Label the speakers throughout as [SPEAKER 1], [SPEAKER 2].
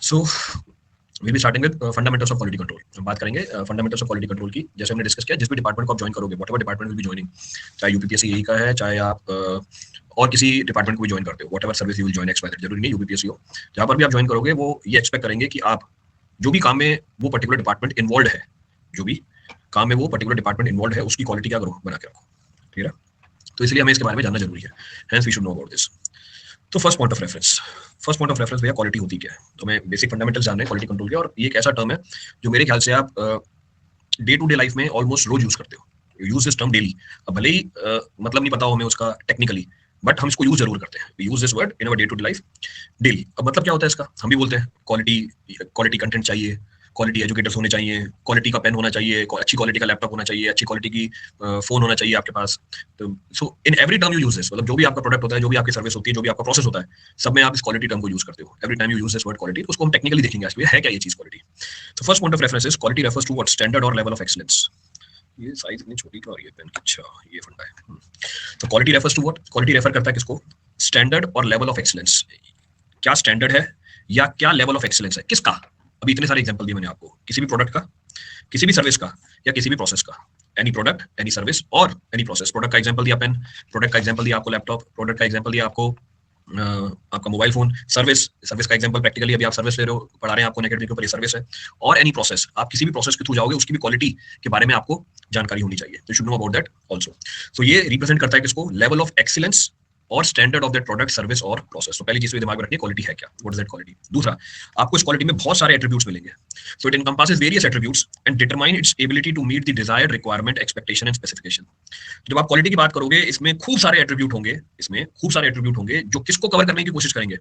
[SPEAKER 1] So we be starting with fundamentals of quality control. हम बात करेंगे फंडामेंटल्स ऑफ क्वालिटी कंट्रोल की। जैसे हमने डिस्कस किया, जिस भी डिपार्टमेंट को आप ज्वाइन करोगे, whatever department will be joining, चाहे यूपीपीएससी यही का है, चाहे आप और किसी डिपार्टमेंट को भी ज्वाइन करते हो, whatever service you will join, expire जरूरी नहीं यूपीपीएससी हो, जहां पर भी आप ज्वाइन करोगे वो ये एक्सपेक्ट करेंगे कि आप जो भी काम में वो पर्टिकुलर डिपार्टमेंट इन्वॉल्व है, जो भी काम में वो पर्टिकुलर डिपार्टमेंट इन्वॉल्व है, उसकी क्वालिटी क्या करो, बना के रखो। ठीक है, तो इसलिए हमें इसके बारे में जानना जरूरी है, hence we should know about this. तो फर्स्ट पॉइंट ऑफ रेफरेंस भैया क्वालिटी होती क्या है। तो मैं बेसिक फंडामेंटल्स जान रहे हैं क्वालिटी कंट्रोल के, और ये एक ऐसा टर्म है जो मेरे ख्याल से आप डे टू डे लाइफ में ऑलमोस्ट रोज यूज करते हो। Use this term daily. अब भले ही मतलब नहीं पता हो हमें उसका टेक्निकली, बट हम इसको यूज जरूर करते हैं। Use this word in our day to day life daily. अब मतलब क्या होता है इसका, हम भी बोलते हैं क्वालिटी कंटेंट चाहिए, क्वालिटी एजुकेटर्स होने चाहिए, क्वालिटी का पेन होना चाहिए, अच्छी क्वालिटी का लैपटॉप होना चाहिए, अच्छी क्वालिटी की फोन होना चाहिए आपके पास। तो so in every term you use this, मतलब जो भी आपका प्रोडक्ट होता है, जो भी आपकी सर्विस होती है, जो भी आपका प्रोसेस होता है, सब में आप इस क्वालिटी टर्म को यूज करते हो। Every time you use this word quality, उसको हम टेक्निकली देखेंगे आज है क्या ये चीज क्वालिटी। तो first point of reference is quality refers to what, standard और लेवल ऑफ एक्सीलेंस। ये साइज इतनी छोटी क्यों आ रही है पेन की, अच्छा ये फंडा है। तो quality refers to what, quality refer करता है किसको, स्टैंडर्ड और लेवल ऑफ एक्सीलेंस। क्या स्टैंडर्ड है या क्या लेवल ऑफ एक्सीलेंस है, किसका। अभी इतने सारे एग्जांपल दिए मैंने आपको, किसी भी प्रोडक्ट का, किसी भी सर्विस का, या किसी भी प्रोसेस का। एनी प्रोडक्ट, एनी सर्विस और एनी प्रोसेस। प्रोडक्ट का एग्जांपल दिया पेन, प्रोडक्ट का एग्जांपल दिया आपको लैपटॉप, प्रोडक्ट का एग्जांपल दिया आपको आपका मोबाइल फोन। सर्विस का एग्जांपल प्रैक्टिकली अभी आप सर्विस ले रहे हो, पढ़ा रहे हैं आपको एकेडमी के ऊपर, ये सर्विस है। और एनी प्रोसेस, आप किसी भी प्रोसेस के थ्रू जाओगे, उसकी भी क्वालिटी के बारे में आपको जानकारी होनी चाहिए। तो you should know about that also. So ये रिप्रेजेंट करता है किसको, लेवल ऑफ एक्सीलेंस और standard of that product, service और प्रोसेस। तो पहली चीज तो दिमाग में रखिए, क्वालिटी है क्या, व्हाट इज दैट क्वालिटी। दूसरा, आपको इस क्वालिटी में बहुत सारे एट्रीब्यूट्स मिलेंगे। So it encompasses various attributes and determine its ability to meet the desired requirement, expectation and specification. जब आप क्वालिटी की बात करोगे, इसमें खूब सारे एट्रीब्यूट होंगे जो किसको कवर करने की कोशिश करेंगे,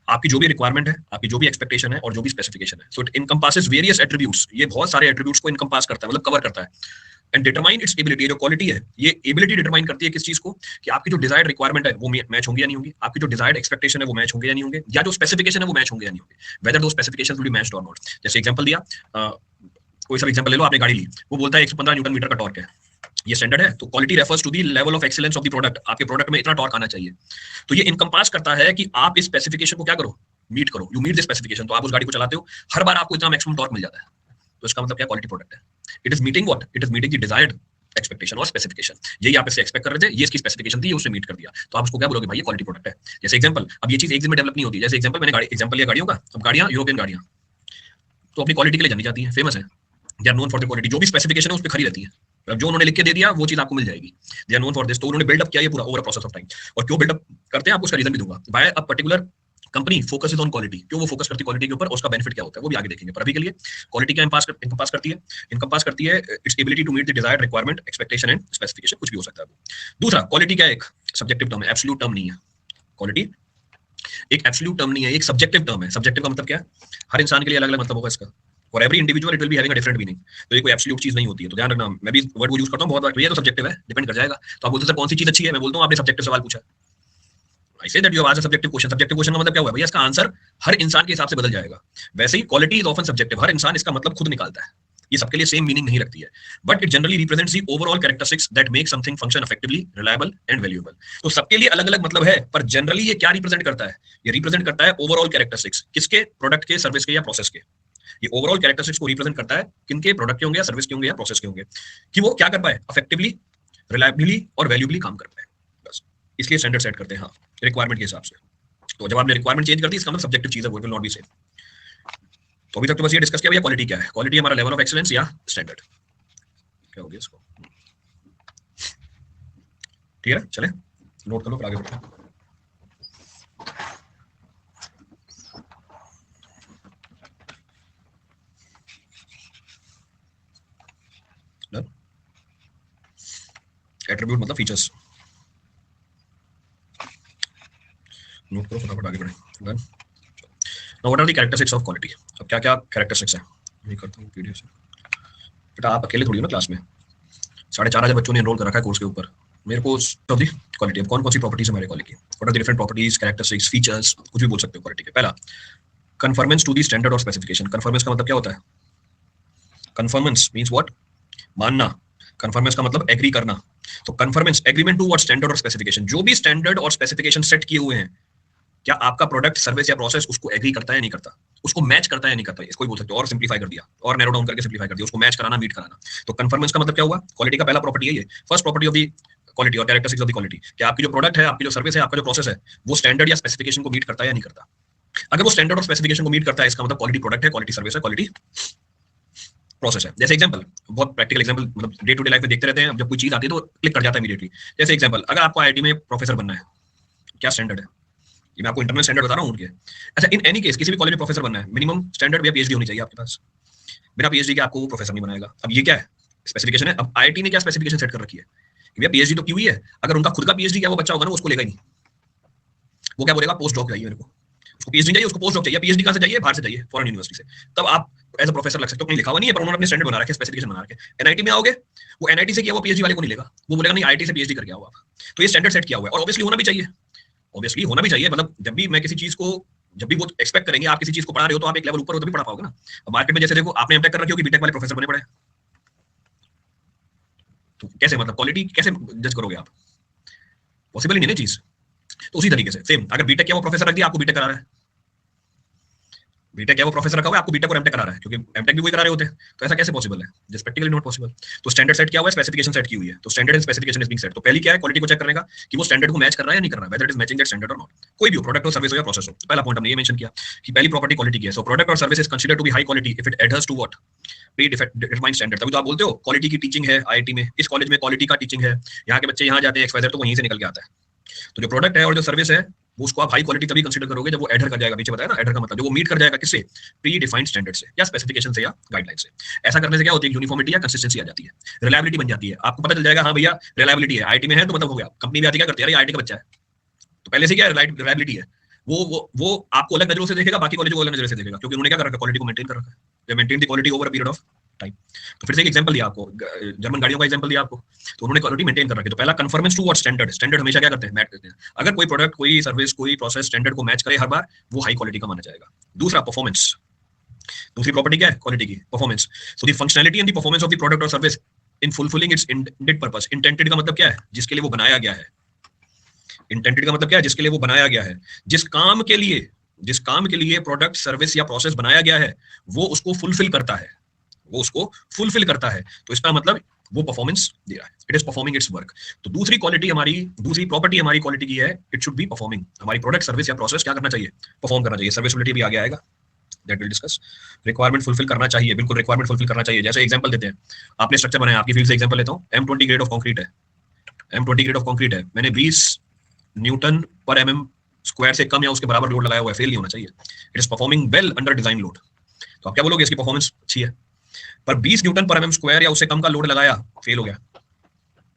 [SPEAKER 1] आपकी जो भी रिक्वायरमेंट है, आपकी जो भी एक्सपेक्टेशन है और जो भी स्पेसिफिकेशन है। So it encompasses various attributes, ये बहुत सारे एट्रीब्यूट्स को इनकम्पास करता है, मतलब कवर करता है। एंड डिटरमाइन इट्स एबिलिटी, जो क्वालिटी है ये एबिलिटी डिटरमाइन करती है किस चीज को, कि आपकी जो डिजायर्ड रिक्वायरमेंट है वो मैच होंगी या नहीं होंगी, आपकी जो डिजायर्ड एक्सपेक्टेशन है वो मैच होंगे या नहीं होंगे, या जो स्पेसिफिकेशन है वो मैच होंगे या नहीं होंगे, वेदर दो स्पेसिफिकेशंस विल बी मैच्ड और नॉट। जैसे एग्जांपल दिया, कोई सा एग्जांपल ले लो, आपने गाड़ी ली, वो बोलता है 115 न्यूटन मीटर का टॉर्क है, ये स्टैंडर्ड है। तो quality refers to the level of excellence of the product, आपके प्रोडक्ट में इतना टॉर्क आना चाहिए। तो ये इनकम्पास करता है कि आप इस स्पेसिफिकेशन को क्या करो, मीट करो, यू मीट द स्पेसिफिकेशन। तो आप उस गाड़ी को चलाते हो, हर बार आपको इतना मैक्सिमम टॉर्क मिल जाता है, तो इसका मतलब क्या, क्वालिटी प्रोडक्ट है। It is meeting what, it is meeting the desired expectation और स्पेसिफिकेशन। यही आप इससे एक्सपेक्ट कर रहे थे, ये इसकी स्पेसिफिकेशन थी, उससे मीट कर दिया, तो आप उसको क्या बोलोगे, भाई ये क्वालिटी प्रोडक्ट है। जैसे एग्जांपल, अब ये चीज एक दिन में डेवलप नहीं होती। जैसे एग्जांपल मैंने एग्जांपल लिया गाड़ियों का, अब गाड़ियां, यूरोपियन गाड़ियां तो अपनी क्वालिटी के लिए जानी जाती है, फेमस है, they are known for the quality. जो भी स्पेसिफिकेशन है उस पर खरी रहती है, जो उन्होंने लिख के दे दिया वो चीज आपको मिल जाएगी। They are known for this. तो उन्होंने बिल्डअप किया ये पूरा ओवर प्रोसेस ऑफ टाइम। और क्यों बिल्डअप करते हैं आपको उसका रीजन भी दूंगा। By a particular company focuses on quality, क्यों वो फोकस करती है क्वालिटी के ऊपर, उसका बेनिफिट क्या होता है वो भी आगे देखेंगे। पर अभी के लिए क्वालिटी क्या इनकम्पास करती है its ability to meet the desired requirement, expectation and specification, कुछ भी हो सकता है वो। दूसरा, क्वालिटी क्या है, एक सब्जेक्टिव टर्म है, एब्सोल्यूट टर्म नहीं है। क्वालिटी एक एब्सोल्यूट टर्म नहीं है, एक सब्जेक्टिव टर्म है। सब्जेक्टिव का मतलब क्या है, हर इंसान के लिए अलग अलग मतलब होगा इसका। For every individual it will be having a different meaning. तो ये कोई एब्सोल्यूट चीज नहीं होती है, तो ध्यान रखना। मैं भी वर्ड वो यूज करता हूं बहुत बार, तो ये तो सब्जेक्टिव है, डिपेंड कर जाएगा। तो आप बोलते हैं सर कौन सी चीज अच्छी है, मैं बोलता हूं आपने सब्जेक्टिव सवाल पूछा, I say that you have asked a subjective question. Subjective question का मतलब क्या हुआ भैया, इसका आंसर हर इंसान के हिसाब से बदल जाएगा। वैसे ही क्वालिटी इज ऑफन सब्जेक्टिव, हर इंसान इसका मतलब खुद निकालता है, ये सबके लिए सेम मीनिंग नहीं रखती है, but it generally represents the overall characteristics that make something function effectively, reliable and valuable. तो सबके लिए अलग अलग मतलब है, पर जनरली ये क्या रिप्रेजेंट करता है, ये रिप्रेजेंट करता है ओवरऑल कैरेक्टरिस्टिक्स, किसके, प्रोडक्ट के, सर्विस के या प्रोसेस के। ये ओवरऑल कैरेक्टरिस्टिक्स को रिप्रेजेंट करता है, किनके, प्रोडक्ट के होंगे या सर्विस के होंगे या प्रोसेस के होंगे, कि वो क्या कर पाए, इफेक्टिवली, रिलायबली और वैल्यूबली काम कर पाए। बस इसलिए स्टैंडर्ड सेट करते हैं, हाँ, रिक्वायरमेंट के हिसाब से। तो जब आपने रिक्वायरमेंट चेंज कर दी, इसका मतलब सब्जेक्टिव चीज है, वो विल नॉट बी सेम। तो अभी तक तो बस ये डिस्कस किया भैया क्वालिटी क्या है। क्वालिटी हमारा लेवल ऑफ एक्सीलेंस या स्टैंडर्ड, क्या हो गया इसको, ठीक है, चले नोट कर लो, फिर आगे बढ़ते हैं। एट्रीब्यूट मतलब फीचर्स, नोट करो फटाफट, आगे बढ़े। Done. Now what are the characteristics of quality. अब क्या क्या कैरेक्टरिस्टिक्स है, ये करता हूँ पीडीएफ से। बेटा आप अकेले थोड़ी हो ना क्लास में, 4,500 बच्चों ने एनरोल कर रखा है कोर्स के ऊपर, मेरे को ऑफ द क्वालिटी, अब कौन कौन सी प्रॉपर्टीज है हमारे quality, what are the different properties, characteristics, features, कुछ भी बोल सकते हो क्वालिटी के। पहला, कन्फर्मेंस टू द स्टैंडर्ड और स्पेसिफिकेशन। कन्फर्मेंस का मतलब क्या होता है, कन्फर्मेंस मींस व्हाट, मानना। कन्फर्मेंस का मतलब एग्री करना। तो conformance, agreement to what, standard और स्पेसिफिकेशन। जो भी स्टैंडर्ड और स्पेसिफिकेशन सेट किए हुए हैं, क्या आपका प्रोडक्ट, सर्विस या प्रोसेस उसको एग्री करता है या नहीं करता। उसको मैच करता है या नहीं करता है, इसको ही बोल सकते हो। और सिंप्लीफाई कर दिया और नैरो डाउन करके सिंप्लीफाई कर दिया, उसको मैच कराना, मीट कराना। तो कन्फर्मेंस का मतलब क्या हुआ? क्वालिटी का पहला प्रॉपर्टी है ये, first property of the quality और कैरेक्टरिस्टिक्स ऑफ दी क्वालिटी, कि आपकी जो प्रोडक्ट है, आपकी जो सर्विस है, आपका जो प्रोसेस है, वो स्टैंडर्ड या स्पेसिफिकेशन को मीट करता है या नहीं करता। अगर वो स्टैंडर्ड और स्पेसिफिकेशन को मीट करता है, इसका मतलब क्वालिटी प्रोडक्ट है, क्वालिटी सर्विस है, क्वालिटी प्रोसेस है। जैसे एग्जांपल, बहुत प्रैक्टिकल एग्जांपल, मतलब डे टू डे लाइफ में देखते रहते हैं, जब कोई चीज आती है तो क्लिक कर जाता है इमीडिएटली। जैसे एग्जांपल, अगर आपको आईआईटी में प्रोफेसर बनना है, क्या स्टैंडर्ड है? ये मैं आपको इंटरनल स्टैंडर्ड बता रहा हूं उनके। अच्छा, इन एनी केस किसी भी कॉलेज में प्रोफेसर बनना है, मिनिमम स्टैंडर्ड भी पीएचडी होनी चाहिए आपके पास। बिना पीएचडी के आपको प्रोफेसर नहीं बनाएगा। अब ये क्या है? स्पेसिफिकेशन है। अब आईआईटी ने क्या स्पेसिफिकेशन सेट कर रखी है कि भैया पीएचडी तो क्यों ही है, अगर उनका खुद का पीएचडी क्या वो बच्चा होगा ना, उसको लेगा ही नहीं। वो क्या बोलेगा? पोस्ट डॉक चाहिए मेरे को, उसको पीएचडी चाहिए, उसको पोस्ट डॉक चाहिए। पीएचडी कहां से चाहिए? बाहर से चाहिए, फॉरेन यूनिवर्सिटी से। तब आप एज अ प्रोफेसर लग सकते हो। कहीं लिखा हुआ नहीं है, पर उन्होंने अपने स्टैंडर्ड बना रखे, स्पेसिफिकेशन बना रखे। एनआईटी में आओगे, वो एनआईटी से किया वो पीएचडी वाले को नहीं लेगा, वो बोलेगा नहीं आईआईटी से पीएचडी करके आओ आप। तो ये स्टैंडर्ड सेट किया हुआ है, और ऑब्वियसली होना भी चाहिए, ऑब्वियसली होना भी चाहिए। मतलब जब भी मैं किसी चीज को, जब भी वो एक्सपेक्ट करेंगे आप किसी चीज को पढ़ा रहे हो, तो आप एक लेवल ऊपर हो तभी पढ़ा पाओगे ना। अब मार्केट में जैसे देखो, आपने एमटेक कर रखी होगी, बीटेक वाले प्रोफेसर बने पड़े, तो कैसे, मतलब क्वालिटी कैसे जज करोगे आप? पॉसिबल ही नहीं ना चीज। तो उसी तरीके से सेम, अगर बीटेक किया वो प्रोफेसर रख दिया, आपको बीटेक करा रहा है, बीटेक क्या वो प्रोफेसर रखा हुआ है, आपको बीटेक और एमटेक करा रहा है, क्योंकि एमटेक भी वही करा रहे होते हैं। तो ऐसा कैसे पॉसिबल है? Just practically not possible. तो स्टैंडर्ड सेट किया हुआ है, स्पेसिफिकेशन सेट की हुई है। तो standard and specification is being set. तो पहली क्या है? क्वालिटी को चेक करने का कि वो स्टैंडर्ड को मैच कर रहा है या नहीं कर रहा है, whether it is matching that standard और नॉट। कोई भी हो, प्रोडक्ट हो, सर्विस हो या प्रोसेस हो। पहला पॉइंट हमने ये मेंशन किया कि पहली प्रॉपर्टी क्वालिटी की है। सो प्रोडक्ट और service is considered to be high quality if it adheres to what? Predefined standard. तभी तो आप बोलते हो क्वालिटी की टीचिंग है आईआईटी में, इस कॉलेज में क्वालिटी का टीचिंग है, यहाँ के बच्चे यहाँ जाते हैं, एक्सवाइजेड, तो वहीं से निकल के आता है। तो जो प्रोडक्ट है और जो सर्विस है, वो उसको आप हाई क्वालिटी तभी कंसीडर करोगे जब वो एडर कर जाएगा, पीछे बताया ना एडर का मतलब, जो वो मीट कर जाएगा किससे? प्री डिफाइंड स्टैंडर्ड से या स्पेसिफिकेशन से या गाइडलाइन से। ऐसा करने से क्या होती है? यूनिफॉर्मिटी या कंसिस्टेंसी आ जाती है, रिलायबिलिटी बन जाती है। आपको पता चल जाएगा हाँ भैया रिलायबिलिटी है, आईटी में है तो मतलब हो गया। कंपनी भी आती है, क्या करती है? आईटी का बच्चा है, तो पहले से क्या रिलायबिलिटी है। वो आपको अलग नजरों से देखेगा, बाकी कॉलेज को अलग नजर से देखेगा, क्योंकि उन्होंने क्या कर रखा है? क्वालिटी को मेंटेन कर रखा है। दे maintain the quality over a period of time. तो फिर से एक एग्जांपल दिया आपको, जर्मन गाड़ियों का एग्जांपल दिया आपको, तो उन्होंने क्वालिटी मेंटेन कर रखी है। तो पहला conformance to what? Standard. Standard हमेशा क्या करते हैं? मैच करते हैं। अगर कोई प्रोडक्ट, कोई सर्विस, कोई प्रोसेस स्टैंडर्ड को मैच करे हर बार, वो हाई क्वालिटी का माना जाएगा। दूसरा परफॉर्मेंस, दूसरी प्रॉपर्टी क्या है क्वालिटी की? Performance. So the functionality and the performance of the product और service in fulfilling its intended purpose. Intended का मतलब क्या है? जिसके लिए वो बनाया गया है। इंटेंडेड का मतलब क्या है? जिसके लिए वो बनाया गया है। जिस काम के लिए प्रोडक्ट, सर्विस या प्रोसेस बनाया गया है, वो उसको फुलफिल करता है, वो उसको फुलफिल करता है। तो इसका मतलब वो परफॉर्मेंस दे रहा है, it is performing it's work. तो दूसरी क्वालिटी हमारी, दूसरी प्रॉपर्टी हमारी क्वालिटी की है, इट शुड बी परफॉर्मिंग। हमारी प्रोडक्ट, सर्विस या प्रोसेस क्या करना चाहिए? परफॉर्म करना चाहिए। सर्विसबिलिटी भी आगे आएगा, that will discuss. Requirement fulfil करना चाहिए, बिल्कुल रिक्वायरमेंट फुलफिल करना चाहिए। जैसे एग्जांपल देते हैं, आपने स्ट्रक्चर बनाया, आपकी फील्ड से एग्जांपल लेता हूं, M20 ग्रेड ऑफ कंक्रीट है, M20 ग्रेड ऑफ कंक्रीट है, मैंने 20 न्यूटन पर एमएम स्क्वायर से कम या उसके बराबर लोड लगाया हुआ है, फेल नहीं होना चाहिए। It is performing well under design load. तो आप क्या बोलोगे? इसकी परफॉर्मेंस अच्छी है। पर 20 न्यूटन पर एमएम स्क्वायर या उससे कम का लोड लगाया, फेल हो गया,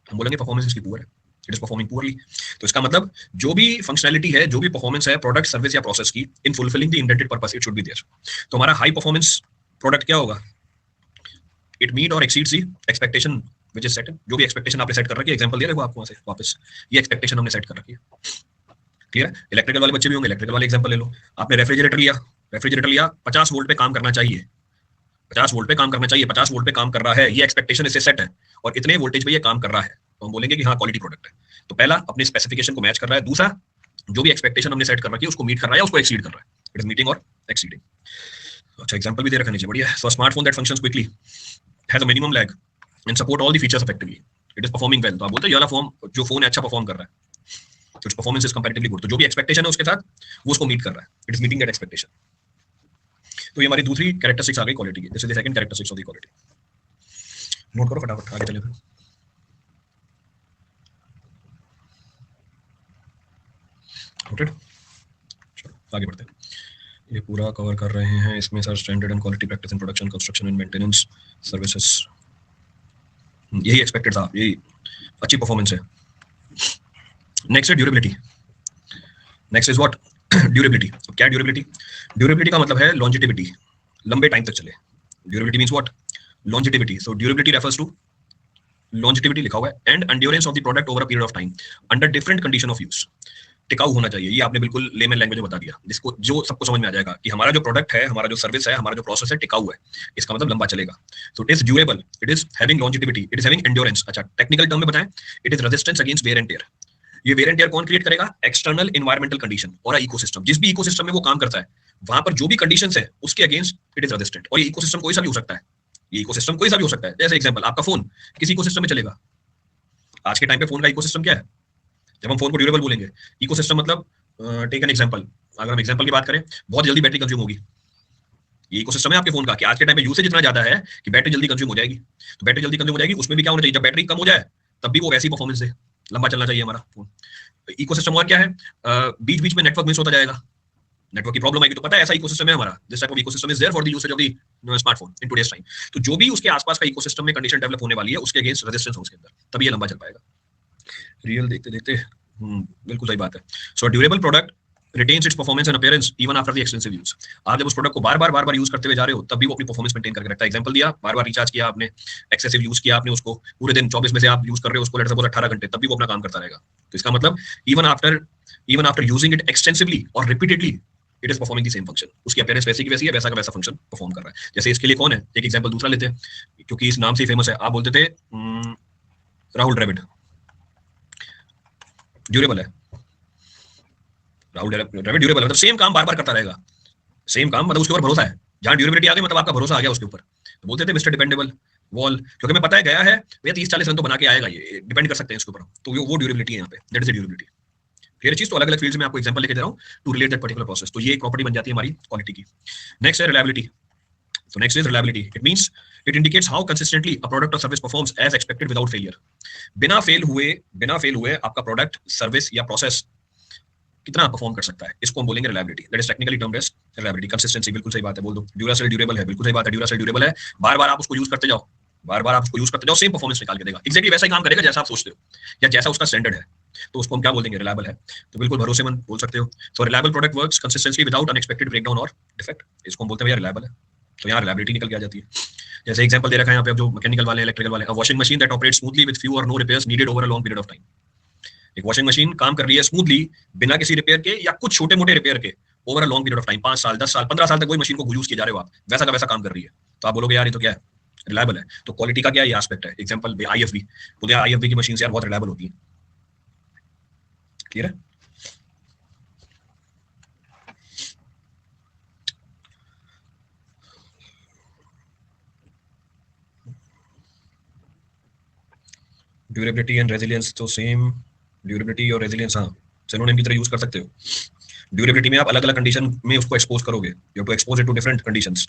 [SPEAKER 1] हम बोलेंगे परफॉर्मेंस इसकी पुअर है, इट इज परफॉर्मिंग पुअरली। तो इसका मतलब जो भी फंक्शनैलिटी है, जो भी परफॉर्मेंस है प्रोडक्ट, सर्विस या प्रोसेस की, in fulfilling the intended purpose, it should be there. तो हमारा हाई परफॉर्मेंस प्रोडक्ट क्या होगा? इट मीट और exceeds the expectation which is set. जो भी एक्सपेक्टेशन आपने सेट कर रखी है, एग्जांपल दे रहे हो आपको वहां से वापस, ये एक्सपेक्टेशन हमने सेट कर रखी है। क्लियर है? इलेक्ट्रिकल वाले बच्चे भी होंगे, इलेक्ट्रिकल वाले एग्जांपल ले लो। आपने रेफ्रिजरेटर लिया, रेफ्रिजरेटर लिया, 50 वोल्ट पे काम करना चाहिए, 50 वोल्ट पे काम करना चाहिए, 50 वोल्ट पे काम कर रहा है, ये एक्सपेक्टेशन इससे सेट है, और इतने वोल्टेज पे ये काम कर रहा है, तो हम बोलेंगे कि हाँ क्वालिटी प्रोडक्ट है। तो पहला अपनी स्पेसिफिकेशन को मैच कर रहा है, दूसरा जो भी एक्सपेक्टेशन हमने सेट कर रखी है उसको मीट कर रहा है या उसको एक्सीड कर रहा है, इट इज मीटिंग और एक्सीडिंग। अच्छा, एग्जांपल भी दे रखा नीचे, बढ़िया है। So smartphone that functions quickly has a minimum lag and support all the features effectively, it is performing well. तो आप बोलते हो ये वाला फॉर्म, जो फोन है अच्छा परफॉर्म कर रहा है, तो it's performance is comparatively good. तो जो भी एक्सपेक्टेशन है उसके साथ वो उसको मीट कर रहा है, it is meeting that expectation. तो ये हमारी दूसरी कैरेक्टरिस्टिक्स आ गई क्वालिटी की। This is the second characteristics of the quality. Note करो फटाफट, आगे चले फिर। नोटेड? चलो आगे बढ़ते हैं। ये पूरा कवर कर रहे हैं इसमें sir, standard and quality practice in production, construction and maintenance services, यही एक्सपेक्टेड था, यही अच्छी परफॉर्मेंस है। नेक्स्ट है durability. Next is what? Durability. क्या ड्यूरेबिलिटी? ड्यूरेबिलिटी का मतलब है लॉन्जिटिविटी, लंबे टाइम तक चले। Durability means what? Longevity. So durability refers to, longevity लिखा हुआ है, and endurance of the product over a period of time under different condition of use. टिकाऊ होना चाहिए, ये आपने बिल्कुल लेमन लैंग्वेज में बता दिया, जिसको जो सबको समझ में आ जाएगा कि हमारा जो प्रोडक्ट है, हमारा जो सर्विस है, हमारा जो प्रोसेस है, टिकाऊ है, इसका मतलब लंबा चलेगा। So it is durable, it is having longevity, it is having endurance. अच्छा, टेक्निकल टर्म में बताएं, it is resistance against wear and tear. ये वेयर एंड टियर कौन क्रिएट करेगा? एक्सटर्नल एनवायरमेंटल कंडीशन और इकोसिस्टम। जिस भी इकोसिस्टम में वो काम करता है, वहां पर जो भी कंडीशंस है उसके अगेंस्ट इट इज रेजिस्टेंट। और ये इकोसिस्टम कोई सा भी हो सकता है, ये इकोसिस्टम कोई सा भी हो सकता है। जैसे एग्जांपल, आपका फोन किस इकोसिस्टम में चलेगा? आज के टाइम पे फोन का इकोसिस्टम क्या है? जब हम फोन को ड्यूरेबल बोलेंगे, इकोसिस्टम मतलब टेक एन एग्जांपल, अगर हम एग्जांपल की बात करें, बहुत जल्दी बैटरी कंज्यूम होगी। ये इकोसिस्टम है आपके फोन का कि आज के टाइम पे यूसेज इतना ज्यादा है कि बैटरी जल्दी कंज्यूम हो जाएगी। तो बैटरी जल्दी कंज्यूम हो जाएगी, उसमें भी क्या होना चाहिए, जब बैटरी कम हो जाए तब भी वो वैसी परफॉर्मेंस दे, लंबा चलना चाहिए हमारा फोन। इकोसिस्टम और क्या है, बीच बीच में नेटवर्क मिस होता जाएगा, नेटवर्क की प्रॉब्लम आएगी, तो पता है ऐसा इकोसिस्टम है हमारा। This type of ecosystem is there for the usage of the smartphone in today's time. तो जो भी उसके आसपास का इकोसिस्टम में कंडीशन डेवलप होने वाली है उसके अगेंस्ट रेजिस्टेंस हो उसके अंदर, तभी ये लंबा चल पाएगा। रियल देखते देखते बिल्कुल सही बात है। So durable product retains its performance and appearance even after the extensive use। आप जब उस प्रोडक्ट को बार बार यूज करते हुए जा रहे हो तब भी वो अपनी परफॉर्मेंस मेंटेन करके रखता है। एग्जांपल दिया, बार बार रिचार्ज किया आपने, एक्सेसिव यूज किया आपने उसको, पूरे दिन 24 में से आप यूज कर रहे हो उसको, लेट सपोज 18 घंटे, तब भी वो अपना काम करता रहेगा। तो इसका मतलब even after using it extensively और repeatedly it is performing the same function. उसकी अपीयरेंस वैसी की वैसी है, वैसा का वैसा फंक्शन परफॉर्म कर रहा है। जैसे इसके लिए कौन है, एक एग्जांपल दूसरा लेते हैं क्योंकि इस नाम से फेमस है। आप बोलते थे राहुल द्रविड़ ड्यूरेबल है, राहुल द्रविड़ ड्यूरेबल है, मतलब सेम काम बार बार करता रहेगा, सेम काम, मतलब उसके ऊपर भरोसा है। जहां ड्यूरेबिलिटी आ गई मतलब आपका भरोसा आ गया उसके ऊपर। तो बोलते थे मिस्टर डिपेंडेबल वॉल, क्योंकि मैं पता है गया है भैया 30-40 रन तो बना के आएगा, ये डिपेंड कर सकते हैं इसके ऊपर। तो वो ड्यूरेबिलिटी है यहाँ पे, that is the durability. Clear चीज। तो अलग अलग फील्ड्स में आपको एग्जांपल लेके दे रहा हूँ to relate that particular process. तो ये एक प्रॉपर्टी बन जाती है हमारी क्वालिटी की। नेक्स्ट है reliability. So next is reliability. It means it indicates how consistently a product or service performs as expected without failure. बिना फेल हुए आपका प्रोडक्ट, सर्विस या प्रोसेस कितना परफॉर्म कर सकता है, इसको हम बोलेंगे reliability. That is technically termed as reliability. Consistency, बिल्कुल सही बात है, बोल दो। ड्यूरासेल ड्यूरेबल है, बिल्कुल सही बात है, ड्यूरासेल ड्यूरेबल है। बार बार आप उसको यूज करते जाओ, बार बार आप उसको यूज करते जाओ, सेम परफॉर्मेंस निकाल के देगा, एक्जैक्टली वैसा ही काम करेगा जैसा आप सोचते हो या जैसा उसका स्टैंडर्ड है। तो उसको हम क्या बोल देंगे, रिलायबल है। तो बिल्कुल भरोसेमंद बोल सकते हो। So reliable product works consistently without unexpected breakdown और डिफेक्ट, इसको हम बोलते हैं भैया रिलायबल है। तो यहाँ रिलायबिलिटी निकल के आ जाती है। जैसे एग्जांपल दे रखा है यहाँ पे, जो मैकेनिकल वाले, इलेक्ट्रिकल वाले, a washing machine that operates smoothly with few और no repairs needed over a long period of time. एक वॉशिंग मशीन काम कर रही है स्मूथली, बिना किसी रिपेयर के या कुछ छोटे मोटे रिपेयर के, over a long period of time, 5 साल 10 साल 15 साल तक वही मशीन को यूज किए जा रहे हो आप, वैसा का वैसा काम कर रही है, तो आप बोलोगे यार ये तो क्या है, रिलायबल है। तो क्वालिटी का क्या ये एस्पेक्ट है। एग्जांपल आईएफबी, बोलते हैं आईएफबी की मशीन यार बहुत रिलायबल होती है। क्लियर है। ड्यूरेबिलिटी एंड रेजिलियंस तो सेम, ड्यूरेबिलिटी और रेजिलियंस हाँ सिनोनिम की तरह यूज कर सकते हो। ड्यूरेबिलिटी में आप अलग अलग कंडीशन में उसको एक्सपोज करोगे, you have to expose it to different conditions.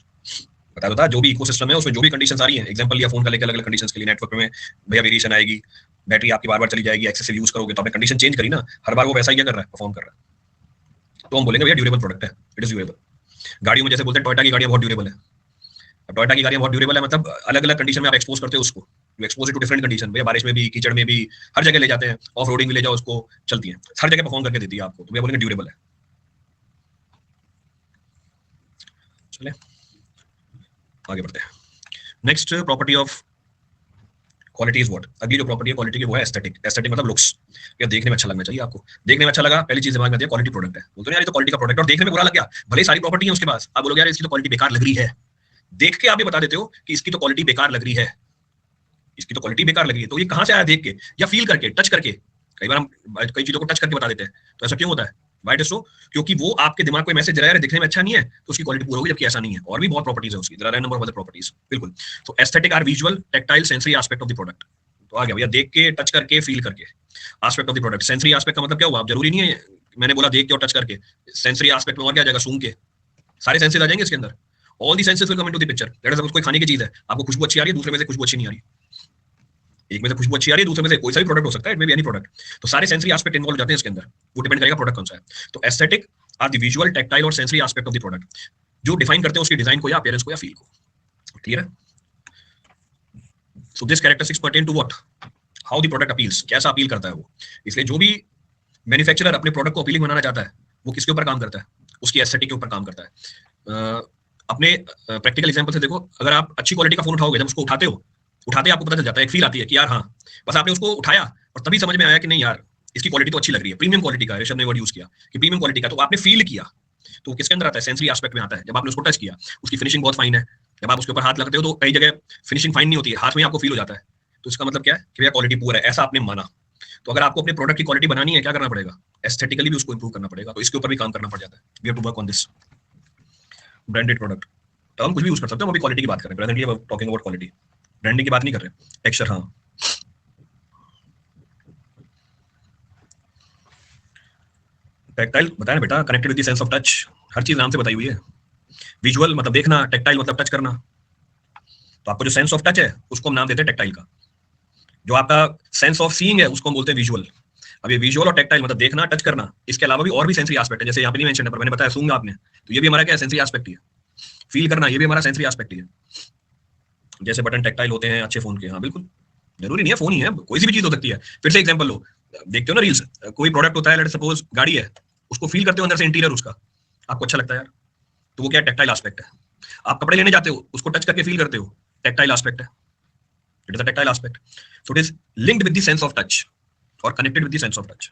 [SPEAKER 1] बता दो था जो भी इकोसिस्टम है उसमें जो भी कंडीशंस आ रही हैं, एग्जांपल लिया फोन का लेके अलग अलग कंडीशंस के लिए, नेटवर्क में भैया वेरिएशन आएगी, बैटरी आपकी बार बार चली जाएगी, एक्सेसिव यूज करोगे तो आपने कंडीशन चेंज करी ना, हर बार वो वैसा ही क्या कर रहा है, परफॉर्म कर रहा है, तो हम बोलेंगे भैया ड्यूरेबल प्रोडक्ट है, इट इज ड्यूरेबल। गाड़ियों में जैसे बोलते हैं टोयोटा की गाड़ियां बहुत ड्यूरेबल है। अब टोयोटा की गाड़ियां बहुत ड्यूरेबल है मतलब अलग अलग कंडीशन में आप एक्सपोज करते हो उसको, you expose it to different condition. भैया बारिश में भी, कीचड़ में भी, हर जगह ले जाते हैं, ऑफ रोडिंग में ले जाओ उसको, चलती है, हर जगह परफॉर्म करके देती है आपको, तो भैया बोलेंगे ड्यूरेबल है। चले आगे बढ़ते हैं। Next property of quality is what. अगली जो प्रॉपर्टी है क्वालिटी की वो है एस्थेटिक। एस्थेटिक मतलब लुक्स, या देखने में अच्छा लगना चाहिए आपको। देखने में अच्छा लगा, पहली चीज दिमाग में आती है क्वालिटी प्रोडक्ट है। बोलते हैं यार ये तो क्वालिटी का प्रोडक्ट, और देखने में बुरा लग गया, भले सारी प्रॉपर्टी है उसके पास, आप बोलोगे यार इसकी तो क्वालिटी बेकार लग रही है। देख के आप ये बता देते हो कि इसकी तो क्वालिटी बेकार लग रही है, इसकी तो क्वालिटी बेकार लग रही है। तो ये कहां से आया, देख के या फील करके, टच करके। कई बार हम कई चीजों को टच करके बता देते हैं, तो ऐसा क्यों होता है, वाइट इज सो, क्योंकि वो आपके दिमाग को मैसेज रहा है दिखने में अच्छा नहीं है तो उसकी क्वालिटी पूरी होगी, जबकि ऐसा नहीं है। और भी बहुत प्रॉपर्टीज है उसकी, there are number of other properties. बिल्कुल। तो aesthetic or visual, tactile, sensory aspect of the product. तो आ गया भैया देख के, टच करके, फील करके। Aspect of the product, sensory aspect का मतलब क्या हुआ, आप जरूरी नहीं है, मैंने बोला देख के और टच करके, सेंसरी एस्पेक्ट में और क्या आ जाएगा, सूंघ के, सारे सेंसेस आ जाएंगे इसके अंदर। All the senses will come into the picture. That is, कोई खाने की चीज है, आपको खुशबू अच्छी आ रही है, दूसरे में से खुशबू अच्छी नहीं आ रही, एक में से खुशबू अच्छी आ रही है, दूसरे में से कोई सा भी प्रोडक्ट हो सकता है, it may be any product. तो सारे सेंसरी एस्पेक्ट इन्वॉल्व जाते हैं इसके अंदर, वो डिपेंड करेगा प्रोडक्ट कौन सा है। तो aesthetic are the visual, tactile और sensory aspect of the product, जो डिफाइन करते हैं उसकी डिजाइन को या अपीयरेंस को या फील को। क्लियर है। So this characteristics pertain to what, how the product appeals, कैसा अपील करता है वो। इसलिए जो भी मैन्युफैक्चरर अपने प्रोडक्ट को अपीलिंग बनाना चाहता है वो किसके ऊपर काम करता है, उसकी एस्थेटिक के ऊपर काम करता है। अपने प्रैक्टिकल एग्जांपल से देखो, अगर आप अच्छी क्वालिटी का फोन उठाओगे, जब उसको उठाते हो, उठाते आपको पता चल जाता है, एक फील आती है कि यार हाँ, बस आपने उसको उठाया और तभी समझ में आया कि नहीं यार इसकी क्वालिटी तो अच्छी लग रही है, प्रीमियम क्वालिटी का, ऋषभ ने वर्ड यूज किया कि प्रीमियम क्वालिटी का, तो आपने फील किया। तो किसके अंदर आता है, सेंसरी एस्पेक्ट में आता है। जब आपने उसको टच किया, उसकी फिनिशिंग बहुत फाइन है, जब आप उसके ऊपर हाथ लगते हो तो कई जगह फिनिशिंग फाइन नहीं होती है, हाथ में आपको फील हो जाता है, तो इसका मतलब क्या है कि भैया क्वालिटी पुअर है, ऐसा आपने माना। तो अगर आपको अपने प्रोडक्ट की क्वालिटी बनानी है, क्या करना पड़ेगा, एस्थेटिकली भी उसको इंप्रूव करना पड़ेगा। तो इसके ऊपर भी काम करना पड़ जाता है, we have to work on this. Branded product, term कुछ भी यूज कर सकते हो, हम अभी क्वालिटी की बात कर रहे हैं, presently talking about quality, branding की बात नहीं कर रहे। टेक्सचर, हाँ टैक्टाइल बताया ना बेटा, connected with the sense of touch, हर चीज नाम से बताई हुई है। विजुअल मतलब देखना, टेक्टाइल मतलब टच करना, तो आपको जो सेंस ऑफ टच है उसको हम नाम देते हैं टेक्टाइल का। जो आपका सेंस ऑफ सीइंग है उसको हम बोलते हैं विजुअल। अब ये विजुअल और टेक्टाइल मतलब देखना, टच करना, इसके अलावा भी और भी सेंसरी एस्पेक्ट है, जैसे यहाँ पे नहीं मेंशन है पर मैंने बताया सूंगा आपने, तो ये भी हमारा क्या है, सेंसरी एस्पेक्ट ही है। फील करना, ये भी हमारा सेंसरी एस्पेक्ट ही है। जैसे बटन टेक्टाइल होते हैं अच्छे फोन के, हाँ बिल्कुल, जरूरी नहीं है फोन ही है, कोई सी भी चीज हो सकती है। फिर से एग्जांपल लो, देखते हो ना रील्स, कोई प्रोडक्ट होता है, लेट सपोज गाड़ी है, उसको फील करते हो अंदर से, इंटीरियर उसका आपको अच्छा लगता है यार, तो वो क्या टेक्टाइल एस्पेक्ट है। आप कपड़े लेने जाते हो, उसको टच करके फील करते हो, टेक्टाइल एस्पेक्ट है, it is a tactile aspect. So it is linked with the sense of touch और connected with the sense of touch.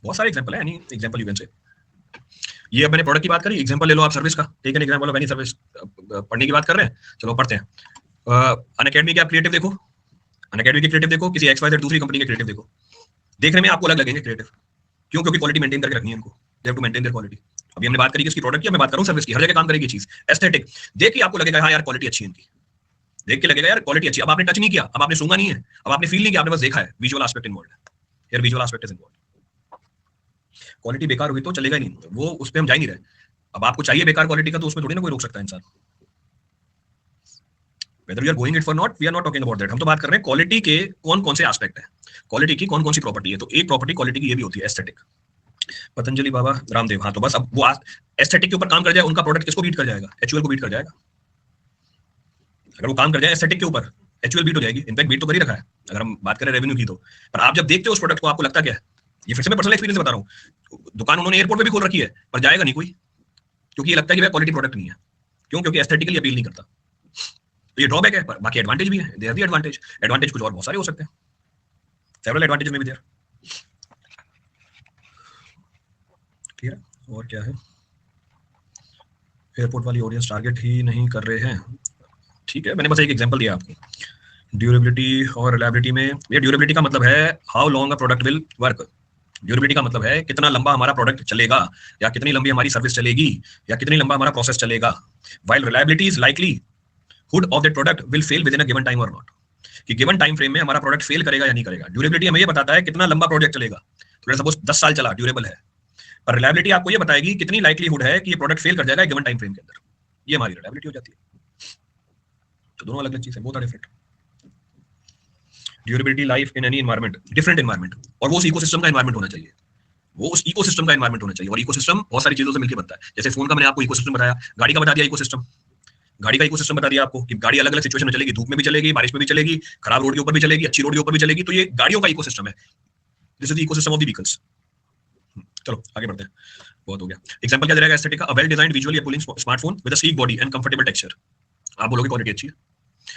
[SPEAKER 1] बहुत सारे एग्जांपल है, any example you can say. ये अब मैंने प्रोडक्ट की बात करी, एग्जांपल ले लो आप सर्विस का, take an example of any service. पढ़ने की बात कर रहे हैं, चलो पढ़ते हैं। अनअकैडमी के आप क्रिएटिव देखो, अनअकैडमी के क्रिएटिव देखो, किसी XYZ दूसरी कंपनी के क्रिएटिव देखो, देखने में आपको अलग लगेंगे क्रिएटिव। क्यों? क्योंकि क्वालिटी मेंटेन करके रखनी है इनको, they have to maintain their quality. अभी हमने बात करी किसकी, प्रोडक्ट की, मैं बात कर रहा हूं सर्विस की। हर जगह काम करेगी चीज, एस्थेटिक देख के आपको लगेगा हाँ यार क्वालिटी अच्छी है इनकी, देख के लगेगा यार क्वालिटी अच्छी। अब आपने टच नहीं किया, अब आपने सूंघा नहीं है, अब आपने फील नहीं किया, आपने बस देखा है, विजुअल एस्पेक्ट इन्वॉल्वड है, यार visual aspect is involved. Quality बेकार हुई तो चलेगा ही नहीं, वो उस पर हम जा ही नहीं रहे। अब आपको चाहिए बेकार क्वालिटी का, तो उसमें थोड़ी ना कोई रोक सकता है इंसान। Whether we are going it for not, we are not talking about that. हम तो बात कर रहे हैं क्वालिटी के कौन कौन से एस्पेक्ट है, क्वालिटी की कौन कौन सी प्रॉपर्टी है। तो एक प्रॉपर्टी क्वालिटी की ये भी होती है, एस्थेटिक। पतंजलि बाबा रामदेव, हाँ तो बस अब वो एस्थेटिक के ऊपर काम कर जाए, उनका प्रोडक्ट किसको बीट कर जाएगा, HUL को बीट कर जाएगा। अगर वो काम कर जाए एस्थेटिक के ऊपर, HUL बीट हो जाएगी, इनफैक्ट बीट तो कर ही रखा है अगर हम बात करें रेवेन्यू की तो। पर आप जब देखते हो उस प्रोडक्ट को, आपको लगता क्या है, ये फिर से मैं पर्सनल एक्सपीरियंस बता रहा हूँ, दुकान उन्होंने एयरपोर्ट पे भी खोल रखी है पर जाएगा नहीं कोई, क्योंकि ये लगता है कि भाई क्वालिटी प्रोडक्ट नहीं है। क्यों? क्योंकि एस्थेटिकली अपील नहीं करता। तो ये ड्रॉबैक है, पर बाकी एडवांटेज भी है, they have the advantage. Advantage कुछ और बहुत सारे हो सकते हैं, सेवरल एडवांटेजेस में भी देयर। ठीक है, और क्या है, एयरपोर्ट वाली ऑडियंस टारगेट ही नहीं कर रहे हैं। ठीक है, मैंने बस एक एग्जांपल दिया आपको। ड्यूरेबिलिटी और रिलायबिलिटी में, ये ड्यूरेबिलिटी का मतलब है how long a product will work. Durability का मतलब है कितना लंबा हमारा प्रोडक्ट चलेगा, या कितनी लंबी हमारी सर्विस चलेगी, या कितनी लंबा हमारा प्रोसेस चलेगा। While reliability is likelihood of that product will fail with in a given time और नॉट, कि गिवन टाइम फ्रेम में हमारा प्रोडक्ट फेल करेगा या नहीं करेगा। ड्यूरेबिलिटी हमें ये बताता है कितना लंबा प्रोडक्ट चलेगा, तो सपोज 10 साल चला, ड्यूरेबल है। पर रिलायबिलिटी आपको ये बताएगी कितनी लाइकलीहुड है कि ये प्रोडक्ट फेल कर जाएगा गिवन टाइम फ्रेम के अंदर। ये हमारी रिलायबिलिटी हो जाती है। तो दोनों अलग अलग चीज है, बहुत different. Durability life in any environment, different environment, और वो उस इकोसिस्टम का एनवायरनमेंट होना चाहिए, वो उस इकोसिस्टम का एनवायरनमेंट होना चाहिए। और इकोसिस्टम बहुत सारी चीजों से मिलकर बनता है। जैसे फोन का मैंने आपको इकोसिस्टम बताया, गाड़ी का बता दिया इकोसिस्टम, गाड़ी का इकोसिस्टम बता दिया आपको कि गाड़ी अलग अलग सिचुएशन में चलेगी, धूप में भी चलेगी, बारिश में भी चलेगी, खराब रोड के ऊपर भी चलेगी, अच्छी रोड के ऊपर भी चलेगी। तो ये गाड़ियों का इकोसिस्टम है, this is the ecosystem of the vehicles. चलो आगे बढ़ते हैं, बहुत हो गया। एग्जांपल क्या दे रहा है एस्थेटिक का, a well designed visually appealing smartphone with a sleek body and comfortable texture. आप बोलोगे क्वालिटी अच्छी है।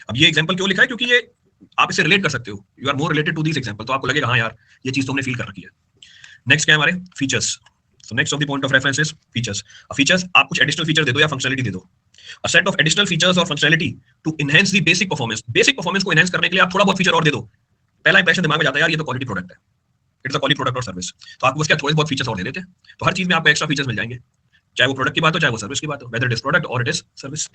[SPEAKER 1] अब ये एग्जांपल क्यों लिखा है? क्योंकि ये आप इसे रिलेट कर सकते हो, you are more related to this example, तो आपको लगेगा हाँ यार ये चीज तो हमने फील कर रखी है। नेक्स्ट क्या है हमारे features. So next of the point of reference is features. Features आप कुछ एडिशनल फीचर दे दो या फंक्शनलिटी दे दो, a set of additional features और functionality to enhance the basic performance. Basic performance को एनहांस करने के लिए आप थोड़ा बहुत फीचर और दे दो, पहला इंप्रेशन दिमाग में जाता है यार ये तो क्वालिटी प्रोडक्ट है, इट्स अ क्वालिटी प्रोडक्ट और सर्विस। तो आपको बस क्या थोड़े बहुत फीचर्स और दे देते हैं, तो हर चीज में आपको एक्स्ट्रा फीचर्स मिल जाएंगे, चाहे वो प्रोडक्ट की बात हो चाहे वो सर्विस की बात हो, वेदर इट इज प्रोडक्ट और इट इज सर्विस।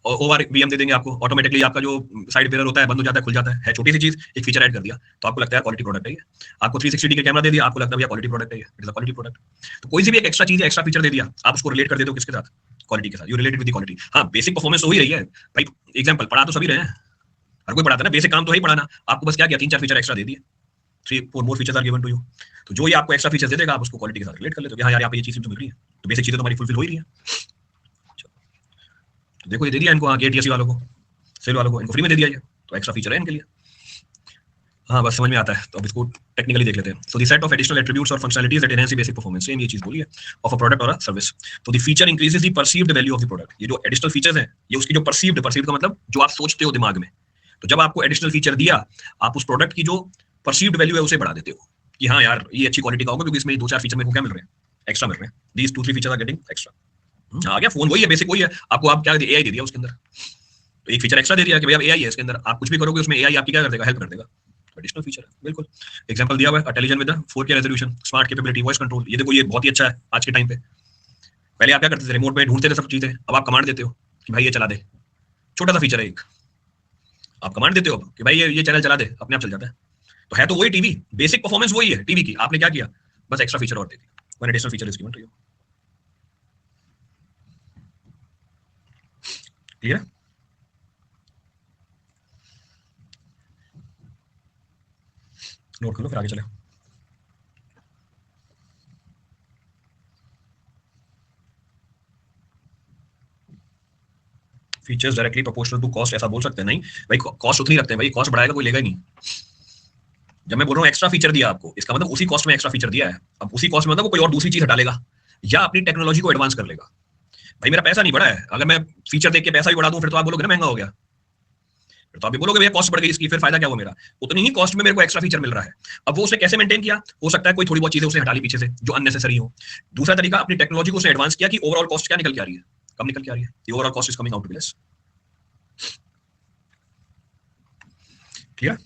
[SPEAKER 1] ओवर वीएम दे देंगे आपको, ऑटोमेटिकली आपका जो साइड मिरर होता है बंद हो जाता है, खुल जाता है छोटी सी चीज, एक फीचर ऐड कर दिया तो आपको लगता है क्वालिटी प्रोडक्ट है ये। आपको 360 का कैमरा दे दिया, आपको लगता है क्वालिटी प्रोडक्ट है ये, it is a quality product. तो कोई सी भी एक एक्स्ट्रा चीज, एक्स्ट्रा फीचर दे दिया, आप उसको रिलेट कर देते हो किसके साथ, क्वालिटी के साथ, you related with the quality. हाँ बेसिक परफॉर्मेंस तो हो ही रही है भाई, एग्जांपल पढ़ा तो सभी रहे हैं, हर कोई पढ़ाता है ना, बेसिक काम तो है ही पढ़ाना, आपको बस क्या किया 3-4 फीचर एक्स्ट्रा दे दिए, 3-4 more features are given to you. तो जो ये आपको एक्स्ट्रा फीचर्स दे देगा आप उसको क्वालिटी के साथ रिलेट कर लेते हो, हाँ यार यहाँ पे ये चीज तो मिल रही है, तो बेसिक चीजें तो हमारी फुलफिल हो ही रही है। तो देखो ये दे दिया इनको, हाँ ATSC वालों को, सेल वालों को, इनको फ्री में दे दिया ये, तो एक्स्ट्रा फीचर है इनके लिए। हाँ बस समझ में आता है, तो अब इसको टेक्निकली देख लेते हैं। So the set of additional attributes और functionalities that enhance the basic performance, same ये चीज बोली है, ऑफ अ प्रोडक्ट और अ सर्विस। तो the feature increases the perceived value of the product. ये जो एडिशनल फीचर्स हैं ये उसकी जो परसीव्ड का मतलब जो आप सोचते हो दिमाग में, तो जब आपको एडिशनल फीचर दिया आप उस प्रोडक्ट की जो परसीव्ड वैल्यू है उसे बढ़ा देते हो कि हाँ यार ये अच्छी क्वालिटी का होगा क्योंकि इसमें 2-4 फीचर मेरे को क्या मिल रहे हैं, एक्स्ट्रा मिल रहे हैं, दीस 2-3 फीचर्स आर गेटिंग एक्स्ट्रा। आ गया, फोन वही है, बेसिक वही है, आपको आप क्या AI दे दिया उसके अंदर, तो एक फीचर एक्स्ट्रा दे दिया कि भाई अब AI है इसके अंदर, आप कुछ भी करोगे उसमें AI आपकी क्या कर देगा, हेल्प कर देगा। एडिशनल फीचर है, बिल्कुल। एग्जांपल दिया हुआ है, television with 4K resolution, smart capability, voice control. ये देखो, ये बहुत ही अच्छा है आज के टाइम पे। पहले आप क्या करते थे, रिमोट पे ढूंढते थे सब चीजें, अब आप कमांड देते हो कि भाई ये चला दे। छोटा सा फीचर है एक, आप कमांड देते हो अब कि भाई ये चैनल चला दे, अपने आप चल जाता है। तो वही टीवी, बेसिक परफॉर्मेंस वही है टीवी की, आपने क्या किया, बस एक्स्ट्रा फीचर और दे दिया। One additional feature is given to you. Clear? नोट कर लो, फिर आगे चले। Features directly proportional to cost, ऐसा बोल सकते हैं? नहीं भाई, कॉस्ट उतनी रखते हैं भाई, कॉस्ट बढ़ाएगा कोई लेगा ही नहीं। जब मैं बोल रहा हूँ एक्स्ट्रा फीचर दिया आपको, इसका मतलब उसी कॉस्ट में एक्स्ट्रा फीचर दिया है। अब उसी कॉस्ट में मतलब वो कोई और दूसरी चीज हटा लेगा या अपनी टेक्नोलॉजी को एडवांस कर लेगा। भाई मेरा पैसा नहीं बढ़ा है, अगर मैं फीचर देख के पैसा भी बढ़ा दूं, फिर तो आप बोलोगे ना महंगा हो गया, फिर तो आप भी बोलोगे भैया कॉस्ट बढ़ गई इसकी, फिर फायदा क्या हुआ मेरा? उतनी ही कॉस्ट में मेरे को एक्स्ट्रा फीचर मिल रहा है। अब वो उसने कैसे मेंटेन किया? हो सकता है कोई थोड़ी बहुत चीजें उसने हटा ली पीछे से जो अननेसेसरी हो। दूसरा तरीका, अपनी टेक्नोलॉजी को उसने एडवांस किया कि ओवरऑल कॉस्ट क्या निकल के आ रही है, कम निकल के आ रही है। Overall cost is coming out to be less. Clear?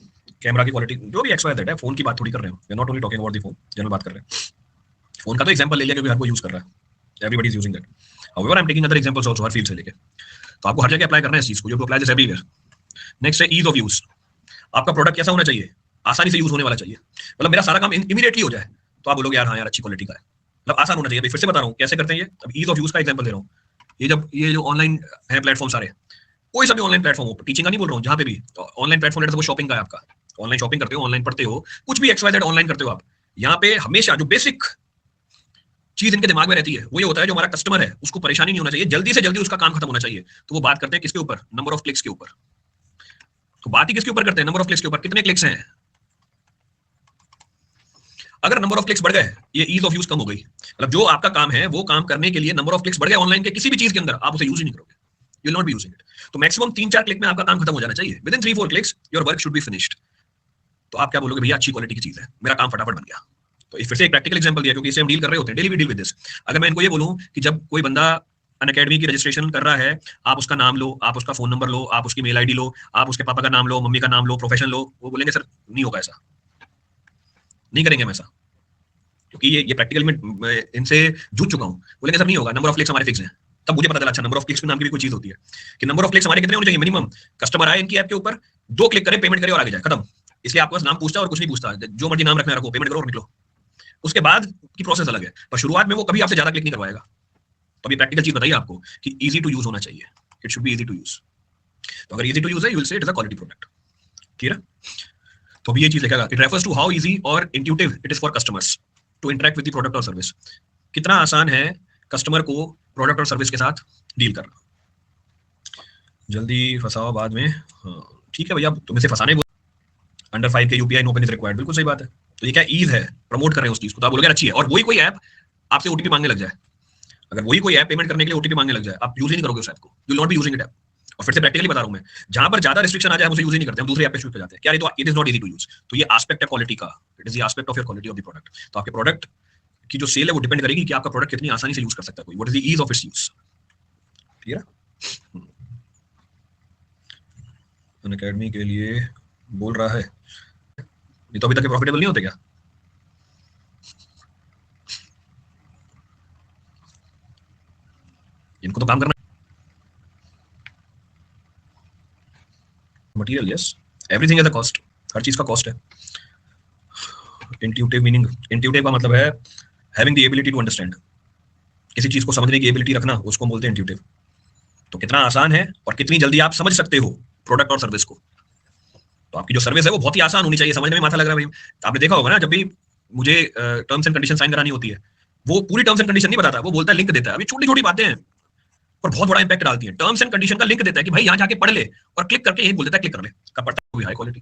[SPEAKER 1] Camera की क्वालिटी, जो भी XYZ है, फोन की बात थोड़ी कर रहे हो, we are not only talking about the phone, general बात कर रहे हैं। फोन का तो एग्जांपल ले लिया क्योंकि हर कोई यूज कर रहा है, everybody is using that. However I am taking other examples also, her field से लेके। तो आपको हर जगह अप्लाई करना है इस चीज को, you apply this everywhere. Next है ईज ऑफ यूज। आपका प्रोडक्ट कैसा होना चाहिए? आसानी से यूज होने वाला चाहिए, मतलब मेरा सारा काम इमीडिएटली हो जाए, तो आप बोलोगे यार हाँ यार अच्छी क्वालिटी का है, मतलब आसान होना चाहिए। फिर से बता रहा हूँ कैसे करते हैं ये। अब ईज ऑफ यूज का एग्जांपल दे रहा हूँ। ये जो ऑनलाइन है प्लेटफॉर्म सारे, कोई सा भी ऑनलाइन प्लेटफॉर्म हो, टीचिंग का नहीं बोल रहा हूँ, जहाँ पे भी ऑनलाइन प्लेटफॉर्म, लेटर वो शॉपिंग का है आपका, ऑनलाइन शॉपिंग करते हो, ऑनलाइन पढ़ते हो, कुछ भी XYZ ऑनलाइन करते हो आप, यहाँ पे हमेशा जो बेसिक चीज इनके दिमाग में रहती है वो ये होता है, जो हमारा कस्टमर है उसको परेशानी नहीं होना चाहिए, जल्दी से जल्दी उसका काम खत्म होना चाहिए। तो वो बात करते हैं किसके ऊपर? नंबर ऑफ क्लिक्स के ऊपर। तो बात ही किसके ऊपर करते हैं? नंबर ऑफ क्लिक्स के ऊपर। कितने क्लिक्स हैं? अगर नंबर ऑफ क्लिक्स बढ़ गए, ये ईज ऑफ यूज कम हो गई। मतलब जो आपका काम है वो काम करने के लिए नंबर ऑफ क्लिक्स बढ़ गए ऑनलाइन के किसी भी चीज के अंदर, आप उसे यूज ही नहीं करोगे, you will not be using it. तो मैक्सिमम 3-4 क्लिक में आपका काम खत्म हो जाना चाहिए। With in 3-4 clicks your work should be finished. तो आप क्या बोलोगे? भैया अच्छी क्वालिटी की चीज है, मेरा काम फटाफट बन गया। तो फिर से एक प्रैक्टिकल एग्जांपल दिया, क्योंकि इसे हम डील कर रहे होते हैं, daily we deal with this. अगर मैं इनको ये बोलूं कि जब कोई बंदा अनअकैडमी की रजिस्ट्रेशन कर रहा है, आप उसका नाम लो, आप उसका फोन नंबर लो, आप उसकी मेल आईडी लो, आप उसके पापा का नाम लो, मम्मी का नाम लो, प्रोफेशन लो, वो बोलेंगे सर नहीं होगा ऐसा, नहीं करेंगे हम ऐसा, क्योंकि ये प्रैक्टिकल में इनसे जूझ चुका हूं। बोलेंगे सर नहीं होगा, नंबर ऑफ क्लिक्स हमारे फिक्स हैं। तब मुझे पता चला अच्छा नंबर ऑफ क्लिक्स के नाम की भी कोई चीज होती है, कि नंबर ऑफ क्लिक्स हमारे कितने होने चाहिए मिनिमम। कस्टमर आए इनकी ऐप के ऊपर, 2 क्लिक करे, पेमेंट करे और आगे जाए, खत्म। इसलिए आपको बस नाम पूछता है और कुछ नहीं पूछता, जो मर्जी नाम रखना रखो, पेमेंट करो और निकलो। उसके बाद की प्रोसेस अलग है, पर शुरुआत में वो कभी आपसे ज्यादा क्लिक नहीं करवाएगा। तो अभी प्रैक्टिकल चीज बताइए आपको कि इजी टू यूज होना चाहिए, it should be easy to use. तो अगर इजी टू यूज है, you will say it is a quality product. Clear है? तो अभी ये चीज लिखेगा, it refers to how easy और intuitive it is for customers to interact with the product और सर्विस। कितना आसान है कस्टमर को प्रोडक्ट और सर्विस के साथ डील करना। जल्दी फंसाओ बाद में, हाँ ठीक है भैया, तुम्हें से फंसाने under 5K UPI no pin is required, बिल्कुल सही बात है। तो ये क्या ईज है, प्रमोट कर रहे हैं उस चीज को, तो आप बोलोगे अच्छी है। और वही कोई ऐप आपसे ओटीपी मांगने लग जाए, अगर वही कोई ऐप पेमेंट करने के लिए ओटीपी मांगने लग जाए, आप यूज ही नहीं करोगे उस ऐप को, you will not be using it app. और फिर से प्रैक्टिकली बता रहा हूं मैं, जहां पर ज्यादा रिस्ट्रिक्शन आ जाए हम उसे यूज ही नहीं करते, हम दूसरे ऐप पे शिफ्ट हो जाते हैं। क्या ये तो it is not easy to use. तो ये एस्पेक्ट है क्वालिटी का, it is the aspect of your quality of the product. तो आपके प्रोडक्ट की जो सेल है वो डिपेंड करेगी कि आपका प्रोडक्ट कितनी आसानी से यूज कर सकता है कोई, what is the ease of its use. Clear? Unacademy के लिए बोल रहा है, ये तो अभी तक प्रॉफिटेबल नहीं होते क्या? इनको तो काम करना। Material, yes, everything is a cost, हर चीज का कॉस्ट है। इंट्यूटिव मीनिंग, इंट्यूटिव का मतलब है having the ability to understand, किसी चीज को समझने की एबिलिटी रखना, उसको बोलते हैं इंट्यूटिव। तो कितना आसान है और कितनी जल्दी आप समझ सकते हो प्रोडक्ट और सर्विस को। तो आपकी जो सर्विस है वो बहुत ही आसान होनी चाहिए, समझने में माथा लग रहा है भाई। आपने देखा होगा ना, जब भी मुझे टर्म्स एंड कंडीशन साइन करानी होती है, वो पूरी टर्म्स एंड कंडीशन नहीं बताता, वो बोलता है लिंक देता है। अभी छोटी छोटी बातें हैं और बहुत बड़ा इंपैक्ट डालती है। टर्म्स एंड कंडीशन का लिंक देता है कि भाई यहाँ जाके पढ़ ले, और क्लिक करके यही बोल देता है क्लिक कर ले, का पड़ता है हाई क्वालिटी।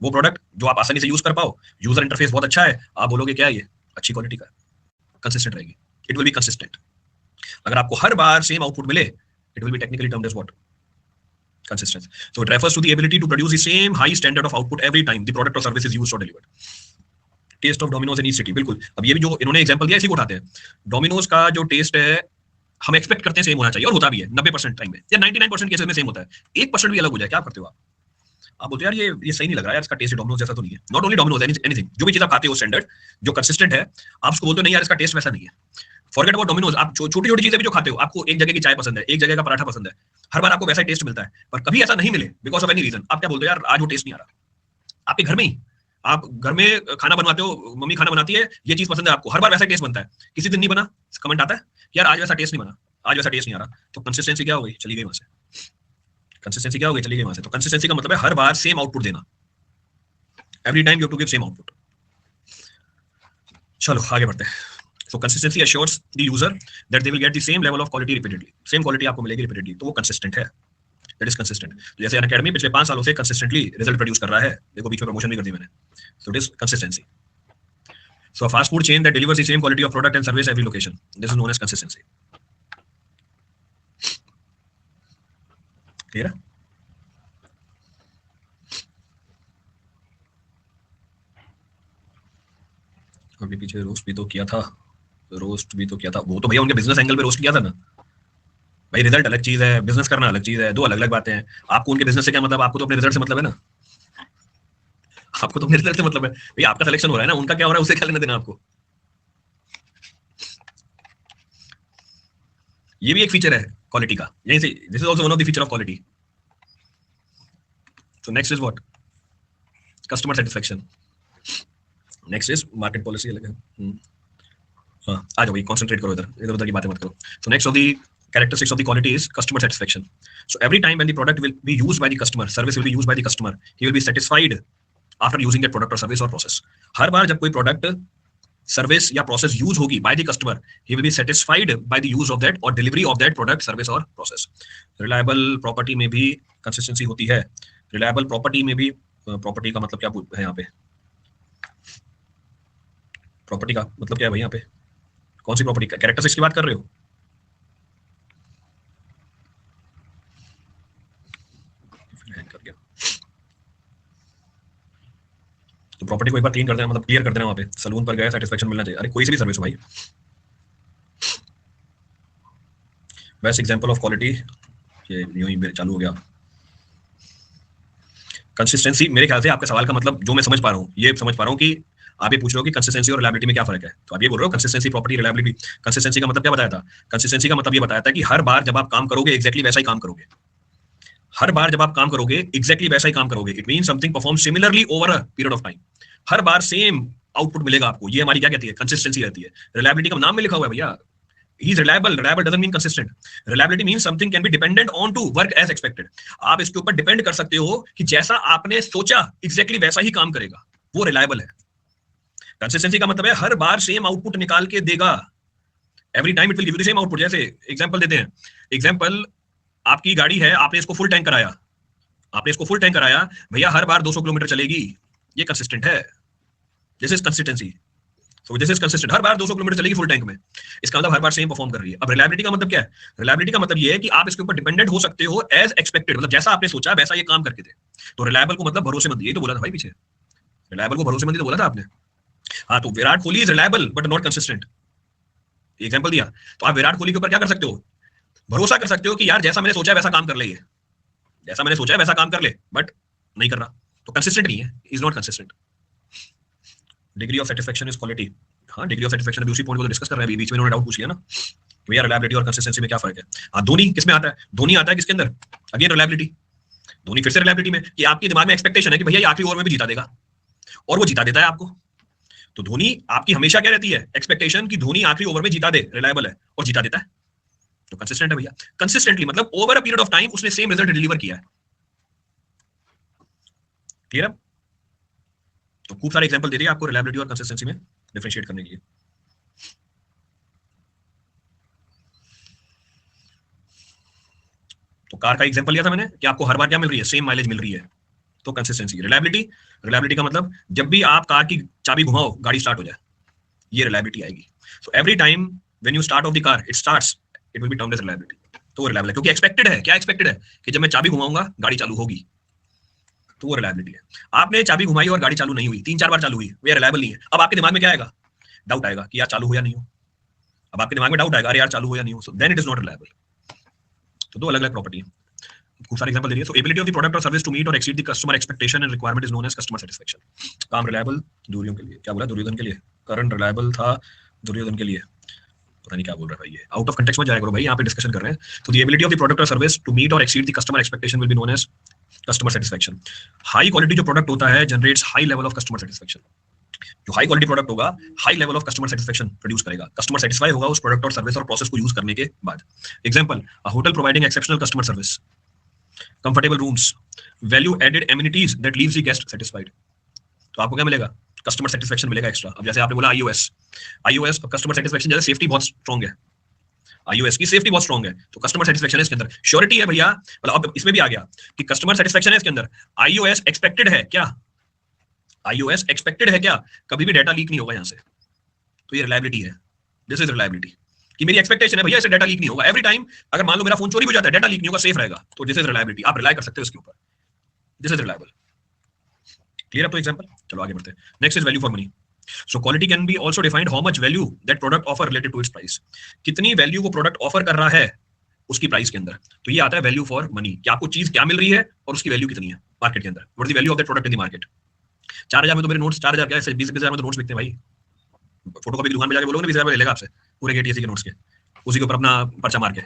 [SPEAKER 1] वो प्रोडक्ट जो आप आसानी से यूज कर पाओ, यूजर इंटरफेस बहुत अच्छा है, आप बोलोगे क्या ये अच्छी क्वालिटी का, कंसिस्टेंट रहेगी, इट विल बी कंसिस्टेंट। अगर आपको हर बार सेम आउटपुट मिले, it will be technically termed as what? Consistency. So it refers to the ability to produce the same high standard of output every time the product or service is used or delivered. Taste of Domino's in each city, बिल्कुल। अब ये भी जो इन्होंने example दिया इसी को उठाते हैं। डोमिनोज का जो टेस्ट है हम एक्सपेक्ट करते हैं सेम होना चाहिए, और होता भी है 90% टाइम में, या 99% केसेस में सेम होता है। 1% भी अलग हो जाए क्या करते हो आप? आप बोलते हो यार ये सही नहीं लग रहा है, इसका टेस्ट डोमिनोज जैसा तो नहीं है। नॉट ओनली डोमिनोज, एनीथिंग, जो भी चीज आप खाते हो स्टैंडर्ड जो कंसिस्टेंट है, आप उसको बोलते हो नहीं यार इसका टेस्ट वैसा नहीं है। फॉरगेट अबाउट डोमिनोज, आप छोटी छोटी चीजें भी जो खाते हो, आपको एक जगह की चाय पसंद है, एक जगह का पराठा पसंद है, हर बार आपको वैसा ही टेस्ट मिलता है, पर कभी ऐसा नहीं मिले बिकॉज ऑफ एनी रीजन, आप क्या बोलते हो यार आज वो टेस्ट नहीं आ रहा। आपके घर में ही आप घर में खाना बनवाते हो, मम्मी खाना बनाती है, ये चीज पसंद है आपको, हर बार वैसा टेस्ट बनता है, किसी दिन नहीं बना, कमेंट आता है यार आज वैसा टेस्ट नहीं बना, आज वैसा टेस्ट नहीं आ रहा, तो कंसिस्टेंसी क्या हो गई, चली गई वहां से। कंसिस्टेंसी क्या हो गई, चली गई वहां से। तो कंसिस्टेंसी का मतलब है हर बार सेम आउटपुट देना, every time you have to give same output. चलो आगे बढ़ते हैं। So consistency assures the user that they will get the same level of quality repeatedly, same quality आपको मिलेगी repeatedly, तो वो consistent है, that is consistent। तो जैसे अनअकैडमी पिछले 5 सालों से consistently result produce कर रहा है, देखो बीच में प्रमोशन भी कर दी मैंने, so it is consistency। So a fast food chain that delivers the same quality of product and service every location, this is known as consistency। Clear है? अभी पीछे रोस्ट भी तो किया था, रोस्ट भी तो किया था, वो तो भैया उनके बिजनेस एंगल पे रोस्ट किया था ना भाई। रिजल्ट अलग चीज है, बिजनेस करना अलग चीज है, दो अलग अलग बातें हैं। आपको उनके बिजनेस से क्या मतलब, आपको तो अपने रिजल्ट से मतलब है ना, आपको तो अपने रिजल्ट से मतलब है भैया, आपका सिलेक्शन हो रहा है ना, उनका क्या हो रहा है उससे क्या लेना देना आपको। ये भी एक फीचर है क्वालिटी का, यहीं से, this is also one of the feature of quality. So next is what, customer satisfaction. Next is market policy अलग है। हाँ आ जाओ भाई, कॉन्सेंट्रेट करो, इधर इधर उधर की बातें मत करो। So next of the characteristics of the quality is customer satisfaction. So every time when the product will be used by the customer, service will be used by the customer, he will be satisfied after using that product or service or process। हर बार जब कोई product service या process use होगी by the customer, he will be satisfied by the use of that और delivery of that product service और process. Reliable property में भी कंसिस्टेंसी होती है। रिलायबल प्रॉपर्टी में भी, प्रॉपर्टी का मतलब क्या है यहाँ पे, प्रॉपर्टी का मतलब क्या है भाई यहाँ पे, कौन सी प्रॉपर्टी का कैरेक्टरिस्टिक्स की बात कर रहे हो? तो प्रॉपर्टी को एक बार क्लीन कर देना, मतलब क्लियर कर देना, वहां पे सलून पर गए, सेटिस्फेक्शन मिलना चाहिए। अरे कोई सी भी सर्विस हो भाई। बेस्ट एग्जांपल ऑफ क्वालिटी, ये यूं ही चालू हो गया। कंसिस्टेंसी, मेरे ख्याल से आपके सवाल का मतलब जो मैं समझ पा रहा हूँ, ये समझ पा रहा हूँ कि आप ये पूछ रहे हो कि कंसिस्टेंसी और रिलायबिलिटी में क्या फर्क है। तो आप ये बोल रहे हो कंसिस्टेंसी, प्रॉपर्टी, रिलायबिलिटी। कंसिस्टेंसी का मतलब क्या बताया था? कंसिस्टेंसी का मतलब ये बताया था कि हर बार जब आप काम करोगे एग्जैक्टली वैसा ही काम करोगे। हर बार जब आप काम करोगे एग्जैक्टली वैसा ही काम करोगे, it mean something perform similarly over a period of time. हर बार सेम आउटपुट मिलेगा आपको, ये हमारी क्या कहती है, कंसिस्टेंसी रहती है। रिलायबिलिटी का नाम में लिखा हुआ है भैया, he is reliable। reliable doesn't mean consistent। reliability means something can be dependent on to work as expected। आप इसके ऊपर डिपेंड कर सकते हो कि जैसा आपने सोचा एग्जैक्टली वैसा ही काम करेगा, वो रिलायबल है। कंसिस्टेंसी का मतलब है हर बार सेम आउटपुट निकाल के देगा, every time it will give you the same output. जैसे एग्जांपल देते हैं, एग्जांपल आपकी गाड़ी है, आपने इसको फुल टैंक कराया, आपने इसको फुल टैंक कराया, भैया हर बार 200 किलोमीटर चलेगी, ये कंसिस्टेंट है। This is consistency. So this is consistent, her bar 200 kilometre चलेगी फुल टैंक में, इसका मतलब हर बार सेम परफॉर्म कर रही है। अब रिलायबिलिटी का मतलब क्या है? रिलायबिलिटी का मतलब ये है कि आप इसके ऊपर डिपेंडेंट हो सकते हो एज एक्सपेक्टेड, मतलब जैसा आपने सोचा वैसा ये काम करके दे। तो रिलायबल को मतलब भरोसेमंद, ये तो बोला था भाई पीछे, रिलायबल को भरोसेमंद ही तो बोला था आपने। हाँ, तो Virat Kohli is reliable but not consistent, example दिया। तो आप विराट कोहली के ऊपर क्या कर सकते हो? भरोसा कर सकते हो कि यार जैसा मैंने सोचा है वैसा काम कर ले, ये जैसा मैंने सोचा है वैसा काम कर ले, बट नहीं कर रहा, तो कंसिस्टेंट नहीं है, is not consistent. Degree of satisfaction is quality. हाँ, डिग्री ऑफ सेटिस्फेक्शन अभी उसी पॉइंट को डिस्कस कर रहे हैं, बीच में उन्होंने डाउट पूछ लिया ना कि भैया रिलायबिलिटी और कंसिस्टेंसी में क्या फर्क है। हाँ, धोनी किसमें आता है? धोनी आता है किसके अंदर? Again reliability. धोनी फिर से रिलायबिलिटी में, कि आपके दिमाग में एक्सपेक्टेशन है कि भैया ये आखिरी ओवर में भी जीता देगा, और वो जीता देता है आपको। तो धोनी आपकी हमेशा क्या रहती है? एक्सपेक्टेशन कि धोनी आखिरी ओवर में जीता दे, रिलायबल है और जीता देता है, तो कंसिस्टेंट है भैया। कंसिस्टेंटली मतलब over a period of time उसने सेम रिजल्ट डिलीवर किया है। क्लियर है? तो खूब सारे एग्जांपल दे दिए आपको रिलायबिलिटी और कंसिस्टेंसी में डिफरेंशिएट करने के लिए। तो कार का एग्जांपल लिया था मैंने कि आपको हर बार क्या मिल रही है? सेम माइलेज मिल रही है, तो कंसिस्टेंसी। रिलायबिलिटी, रिलायबिलिटी का मतलब जब भी आप कार की चाबी घुमाओ गाड़ी स्टार्ट हो जाए, ये रिलायबिलिटी आएगी। So every time when you start off the car it starts, it will be termed as reliability. तो वो रिलायबल है क्योंकि एक्सपेक्टेड है। क्या एक्सपेक्टेड है? कि जब मैं चाबी घुमाऊंगा गाड़ी चालू होगी, तो वो रिलायबिलिटी है। आपने चाबी घुमाई और गाड़ी चालू नहीं हुई, 3-4 बार चालू हुई, वो रिलायबल नहीं है। अब आपके दिमाग में क्या आएगा? डाउट आएगा कि यार चालू हो या नहीं हो। अब आपके दिमाग में डाउट आएगा, अरे यार चालू हो या नहीं हो, so then it is not reliable. तो दो अलग अलग प्रॉपर्टी है। खूब सारे एग्जांपल दे रही है। So ability of the product और सर्विस टू मीट और exceed the customer expectation and requirement is known as customer satisfaction. काम रिलायबल दूरियों के लिए, क्या बोला दुर्योधन के लिए, करण रिलायबल था दुर्योधन के लिए, पता नहीं क्या बोल रहा है भाई, ये आउट ऑफ कंटेक्स्ट में जाया करो भाई, यहाँ पे डिस्कशन कर रहे हैं। तो the ability of the product और सर्विस टू मीट और exceed the customer expectation will be known as customer satisfaction. High quality जो प्रोडक्ट होता है generates high level of customer satisfaction. जो हाई क्वालिटी प्रोडक्ट होगा high level of customer satisfaction produce करेगा, customer satisfy होगा उस product और service और प्रोसेस को यूज करने के बाद। Example, a hotel providing exceptional customer service, comfortable rooms, value added amenities that leaves the guest satisfied. तो आपको क्या मिलेगा, कस्टमर सेटिस्फेक्शन मिलेगा एक्स्ट्रा। अब जैसे आपने बोला आईओएस, आईओएस कस्टमर सेटिस्फेक्शन, जैसे सेफ्टी बहुत स्ट्रांग है, आईओएस की सेफ्टी बहुत स्ट्रांग है, तो कस्टमर सेटिस्फेक्शन है इसके अंदर, श्योरिटी है भैया, मतलब अब इसमें भी आ गया कि कस्टमर सेटिस्फेक्शन है इसके अंदर। आईओएस एक्सपेक्टेड है क्या, आईओएस एक्सपेक्टेड है क्या, कभी भी डाटा लीक नहीं होगा यहां से, तो ये रिलायबिलिटी है। दिस इज रिलायबिलिटी कि मेरी एक्सपेक्टेशन है भैया इससे डाटा लीक नहीं होगा एवरी टाइम, अगर मान लो मेरा फोन चोरी हो जाता है डाटा लीक नहीं होगा, सेफ रहेगा, तो दिस इज रिलायबिलिटी, आप रिलाय कर सकते हो इसके ऊपर, दिस इज रिलायबल। क्लियर है तो एग्जांपल, चलो आगे बढ़ते हैं। Next is value for money. So quality can be also defined how much value that product offer related to its price. कितनी वैल्यू वो प्रोडक्ट ऑफर कर रहा है उसकी प्राइस के अंदर, तो ये आता है वैल्यू फॉर मनी, कि आपको चीज क्या मिल रही है और उसकी वैल्यू कितनी है मार्केट के अंदर, what is the value of that product in the market. 4000 में तो मेरे नोट्स 4000 क्या है, 20,000 में तो नोट्स बिकते हैं भाई, फोटो कॉपी की दुकान में जाके बोलोगे ना 20,000 ले लेगा आपसे पूरे केटीएससी के नोट्स के, उसी के ऊपर अपना पर्चा मार के।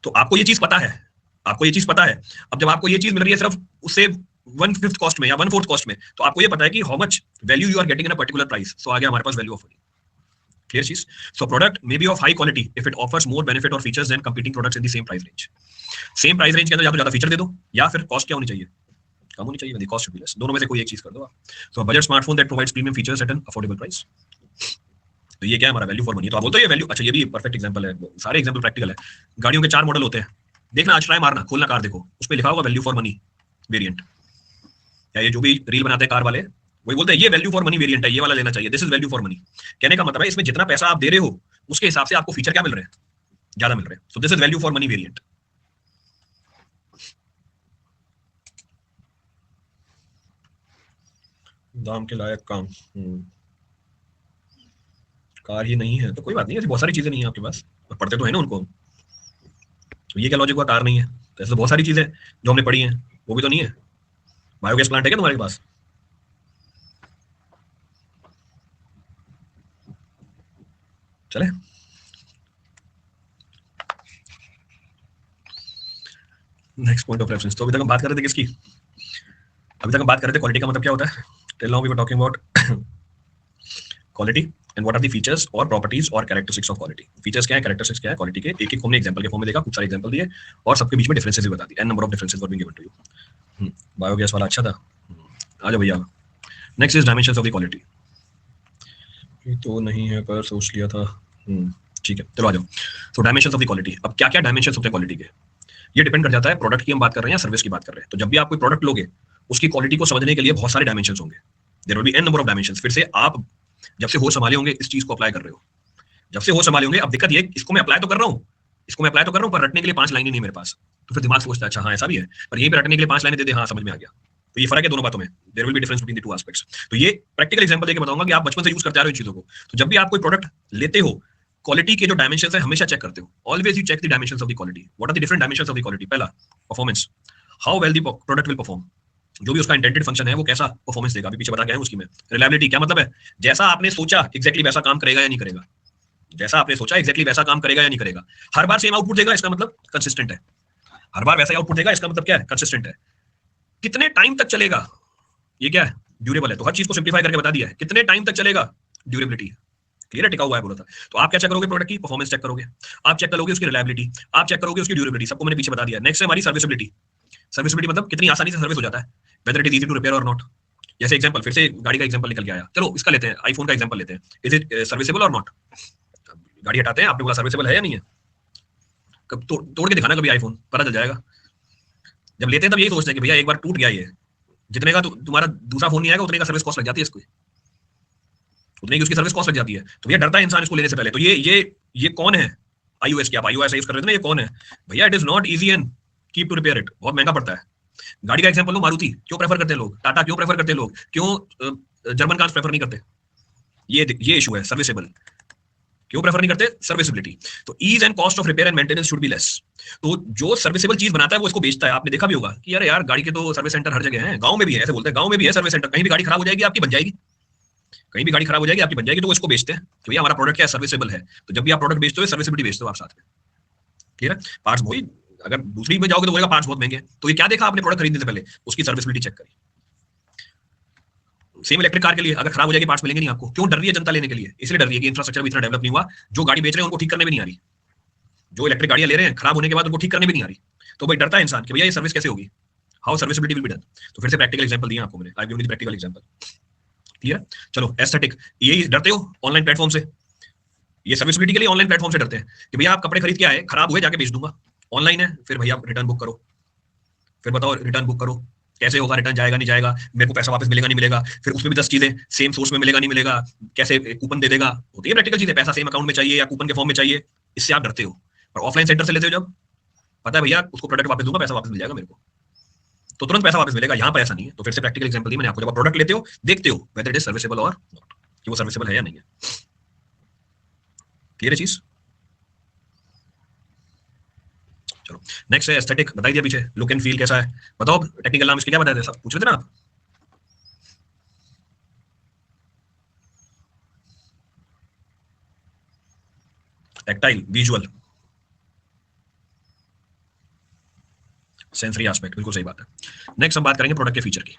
[SPEAKER 1] तो आपको ये चीज पता है, आपको ये चीज पता है। अब जब आपको ये चीज मिल रही है सिर्फ उससे 1/5 कॉस्ट में या 1/4 कॉस्ट में, तो आपको ये पता है कि how much value you are getting in a particular price. So आ गया हमारे पास वैल्यू ऑफ मनी। क्लियर चीज। So product may be of high quality if it offers more benefit और features than competing products in the same price range. Same price range के अंदर या तो ज्यादा फीचर दे दो या फिर कॉस्ट क्या होनी चाहिए, कम होनी चाहिए, कॉस्ट शुड बी लेस, दोनों में से कोई एक चीज कर दो आप। So budget smartphone that provides premium features at an affordable price. तो ये क्या है हमारा वैल्यू फॉर मनी। तो आप बोलते हो ये वैल्यू, अच्छा ये भी परफेक्ट एग्जांपल है, सारे एग्जांपल प्रैक्टिकल है। गाड़ियों के 4 मॉडल होते हैं, देखना आज ट्राई मारना, खोलना कार देखो, उस पे लिखा होगा वैल्यू फॉर मनी वेरिएंट, या ये जो भी रील बनाते हैं कार वाले वही बोलते हैं ये वैल्यू फॉर मनी वेरिएंट है, ये वाला लेना चाहिए, this is value for money. कहने का मतलब है इसमें जितना पैसा आप दे रहे हो उसके हिसाब से आपको फीचर क्या मिल रहे हैं, ज्यादा मिल रहे हैं। So this is value for money variant. दाम के लायक काम, कार ही नहीं है तो कोई बात नहीं, ऐसी बहुत सारी चीजें नहीं है आपके पास, पढ़ते तो है ना उनको। तो ये क्या लॉजिक हुआ, कार नहीं है तो ऐसे तो बहुत सारी चीजें जो हमने पढ़ी हैं वो भी तो नहीं है। बायोगैस प्लांट है क्या तुम्हारे पास, चले। Next point of reference. तो अभी तक हम बात कर रहे थे किसकी, अभी तक हम बात कर रहे थे क्वालिटी का मतलब क्या होता है। Till now we were talking about quality and what are the features और प्रॉपर्टीज और कैरेक्टरिस्टिक्स ऑफ क्वालिटी। फीचर्स क्या है, कैरेक्टरिस्टिक्स क्या है क्वालिटी के, एक एक हमने एग्जांपल के फॉर्म में देखा, खूब सारे एग्जांपल दिए और सबके बीच में डिफरेंसेस भी बता दिए, an number of differences were being given to you. Biogas वाला अच्छा था, आ जाओ भैया। Next is dimensions of the quality. ये तो नहीं है पर सोच लिया था, ठीक है चलो आ जाओ। तो डायमेंशंस ऑफ द क्वालिटी, अब क्या क्या डायमेंशंस होते हैं क्वालिटी के, ये डिपेंड कर जाता है प्रोडक्ट की हम बात कर रहे हैं या सर्विस की बात कर रहे हैं। तो जब भी आप कोई प्रोडक्ट लोगे उसकी क्वालिटी को समझने के लिए बहुत सारे डायमेंशंस होंगे, there will be an number of dimensions. फिर से आप जब से होश संभाले होंगे इस चीज को अप्लाई कर रहे हो, जब से होश संभाले होंगे। अब दिक्कत ये, इसको मैं अप्लाई तो कर रहा हूँ, इसको मैं अप्लाई तो कर रहा हूँ, पर रटने के लिए 5 लाइनें नहीं मेरे पास, तो फिर दिमाग सोचता है अच्छा हाँ ऐसा भी है, पर यहीं पे रटने के लिए 5 लाइनें दे दे, हाँ समझ में आ गया। तो ये फर्क है दोनों बातों में, there will be difference between the two aspects. तो ये प्रैक्टिकल एग्जांपल देके बताऊंगा कि आप बचपन से यूज करते आ रहे हो इन चीजों को। तो जब भी आप कोई प्रोडक्ट लेते हो, क्वालिटी के जो डायमेंशंस है हमेशा चेक करते हो, always you check the dimensions of the quality. What are the different dimensions of the quality. पहला performance, how well the product will perform, जो भी उसका इंटेंडेड फंक्शन है वो कैसा परफॉर्मेंस देगा, अभी पीछे बता गया है उसकी में। रिलायबिलिटी क्या मतलब है, जैसा आपने सोचा एग्जैक्टली वैसा काम करेगा या नहीं करेगा, जैसा आपने सोचा एग्जैक्टली वैसा काम करेगा या नहीं करेगा। हर बार सेम आउटपुट देगा इसका मतलब कंसिस्टेंट है, हर बार वैसा ही आउटपुट देगा इसका मतलब क्या है, कंसिस्टेंट है। कितने टाइम तक चलेगा, ये क्या है, ड्यूरेबल है। तो हर चीज को सिंप्लीफाई करके बता दिया है, कितने टाइम तक चलेगा, ड्यूरेबिलिटी है, क्लियर है, टिका हुआ है बोला था। तो आप क्या चेक करोगे, प्रोडक्ट की परफॉर्मेंस चेक करोगे, आप चेक करोगे उसकी रिलायबिलिटी, आप चेक करोगे उसकी ड्यूरेबिलिटी, सबको मैंने पीछे बता दिया। नेक्स्ट है हमारी सर्विसिबिलिटी। सर्विसिबिलिटी मतलब कितनी आसानी से सर्विस हो जाता है, whether it is easy to repair और नॉट। जैसे एग्जांपल, फिर से गाड़ी का एग्जांपल निकल के आया, चलो इसका लेते हैं, आईफोन का एग्जांपल लेते हैं। इज इट सर्विसेबल और नॉट, गाड़ी हटाते हैं, आपने बोला सर्विसेबल है या नहीं है, कब तोड़ के दिखाना कभी आईफोन, पता चल जाएगा। जब लेते हैं तब यही सोचते हैं कि भैया एक बार टूट गया ये, जितने का तुम्हारा दूसरा फोन नहीं आएगा उतने का सर्विस कॉस्ट लग जाती है इसको, उतने की उसकी सर्विस कॉस्ट लग जाती है। तो भैया डरता है इंसान इसको लेने से पहले। तो ये कौन है, iOS की आप iOS यूज कर रहे थे ना, ये कौन है भैया, it is not easy and keep to repair it, बहुत महंगा पड़ता है। गाड़ी का एग्जांपल लो, मारुति क्यों प्रेफर करते हैं लोग, टाटा क्यों प्रेफर करते हैं लोग, क्यों जर्मन कार्स प्रेफर नहीं करते, ये इशू है सर्विसेबल। क्यों प्रेफर नहीं करते? सर्विसिबिलिटी। तो ease and cost of repair and maintenance should be less. तो जो सर्विसेबल चीज बनाता है वो इसको बेचता है। आपने देखा भी होगा कि यार यार गाड़ी के तो सर्विस सेंटर हर जगह है, गांव में भी है, ऐसे बोलते हैं गांव में भी है सर्विस सेंटर, कहीं भी गाड़ी खराब हो जाएगी आपकी बन जाएगी, कहीं भी गाड़ी खराब हो जाएगी आपकी बन जाएगी, तो वो इसको बेचते हैं कि भैया हमारा प्रोडक्ट क्या है, सर्विसेबल है। तो जब भी आप प्रोडक्ट बेचते हो सर्विसिबिलिटी बेचते हो आप साथ में। क्लियर है? पार्ट्स वही, अगर दूसरी में जाओगे तो बोलेगा पार्ट्स बहुत महंगे हैं, तो ये क्या देखा आपने प्रोडक्ट खरीदने से पहले? उसकी सर्विसिबिलिटी चेक करी। सेम इलेक्ट्रिक कार के लिए, अगर खराब हो जाएगी पार्ट्स मिलेंगे नहीं आपको। क्यों डर रही है जनता लेने के लिए? इसलिए डर रही है कि इंफ्रास्ट्रक्चर भी इतना डेवलप नहीं हुआ, जो गाड़ी बेच रहे हैं उनको ठीक करने भी नहीं आ रही, जो इलेक्ट्रिक गाड़ियां ले रहे हैं खराब होने के बाद उनको ठीक करने भी नहीं आ रही। तो भाई डरता है इंसान कि भैया ये सर्विस कैसे होगी, how serviceability will be done. तो फिर से प्रैक्टिकल एग्जांपल दिया आपको मैंने, I given the practical example. Clear? चलो एस्थेटिक, यही डरते हो ऑनलाइन प्लेटफॉर्म से, ये सर्विसिबिलिटी के लिए ऑनलाइन प्लेटफॉर्म से डरते हैं कि भैया आप कपड़े खरीद के आए, खराब हुए जाके बेच दूंगा, ऑनलाइन है, फिर भैया रिटर्न बुक करो, फिर बताओ रिटर्न बुक करो कैसे होगा, रिटर्न जाएगा नहीं जाएगा, मेरे को पैसा वापस मिलेगा नहीं मिलेगा, फिर उसमें भी 10 चीजें, सेम सोर्स में मिलेगा नहीं मिलेगा, कैसे कूपन दे देगा, होती है प्रैक्टिकल चीजें, पैसा सेम अकाउंट में चाहिए या कूपन के फॉर्म में चाहिए, इससे आप डरते हो। और ऑफलाइन सेंटर से लेते हो जब, पता है भैया उसको प्रोडक्ट वापस दूंगा, पैसा वापस मिल जाएगा मेरे को, तो तुरंत पैसा वापस मिलेगा। यहाँ पर ऐसा नहीं है। तो फिर से प्रैक्टिकल एग्जांपल दी मैंने आपको, जब आप प्रोडक्ट लेते हो देखते हो वेदर इट इज सर्विसेबल और नॉट, कि वो सर्विसेबल है या नहीं है। क्लियर है चीज? चलो नेक्स्ट है एस्थेटिक, बताई दिया पीछे, लुक एंड फील कैसा है, बताओ टेक्निकल नाम इसके क्या बताए थे, सब पूछ रहे थे ना आप? टैक्टाइल, विजुअल, सेंसरी एस्पेक्ट, बिल्कुल सही बात है। नेक्स्ट हम बात करेंगे प्रोडक्ट के फीचर की,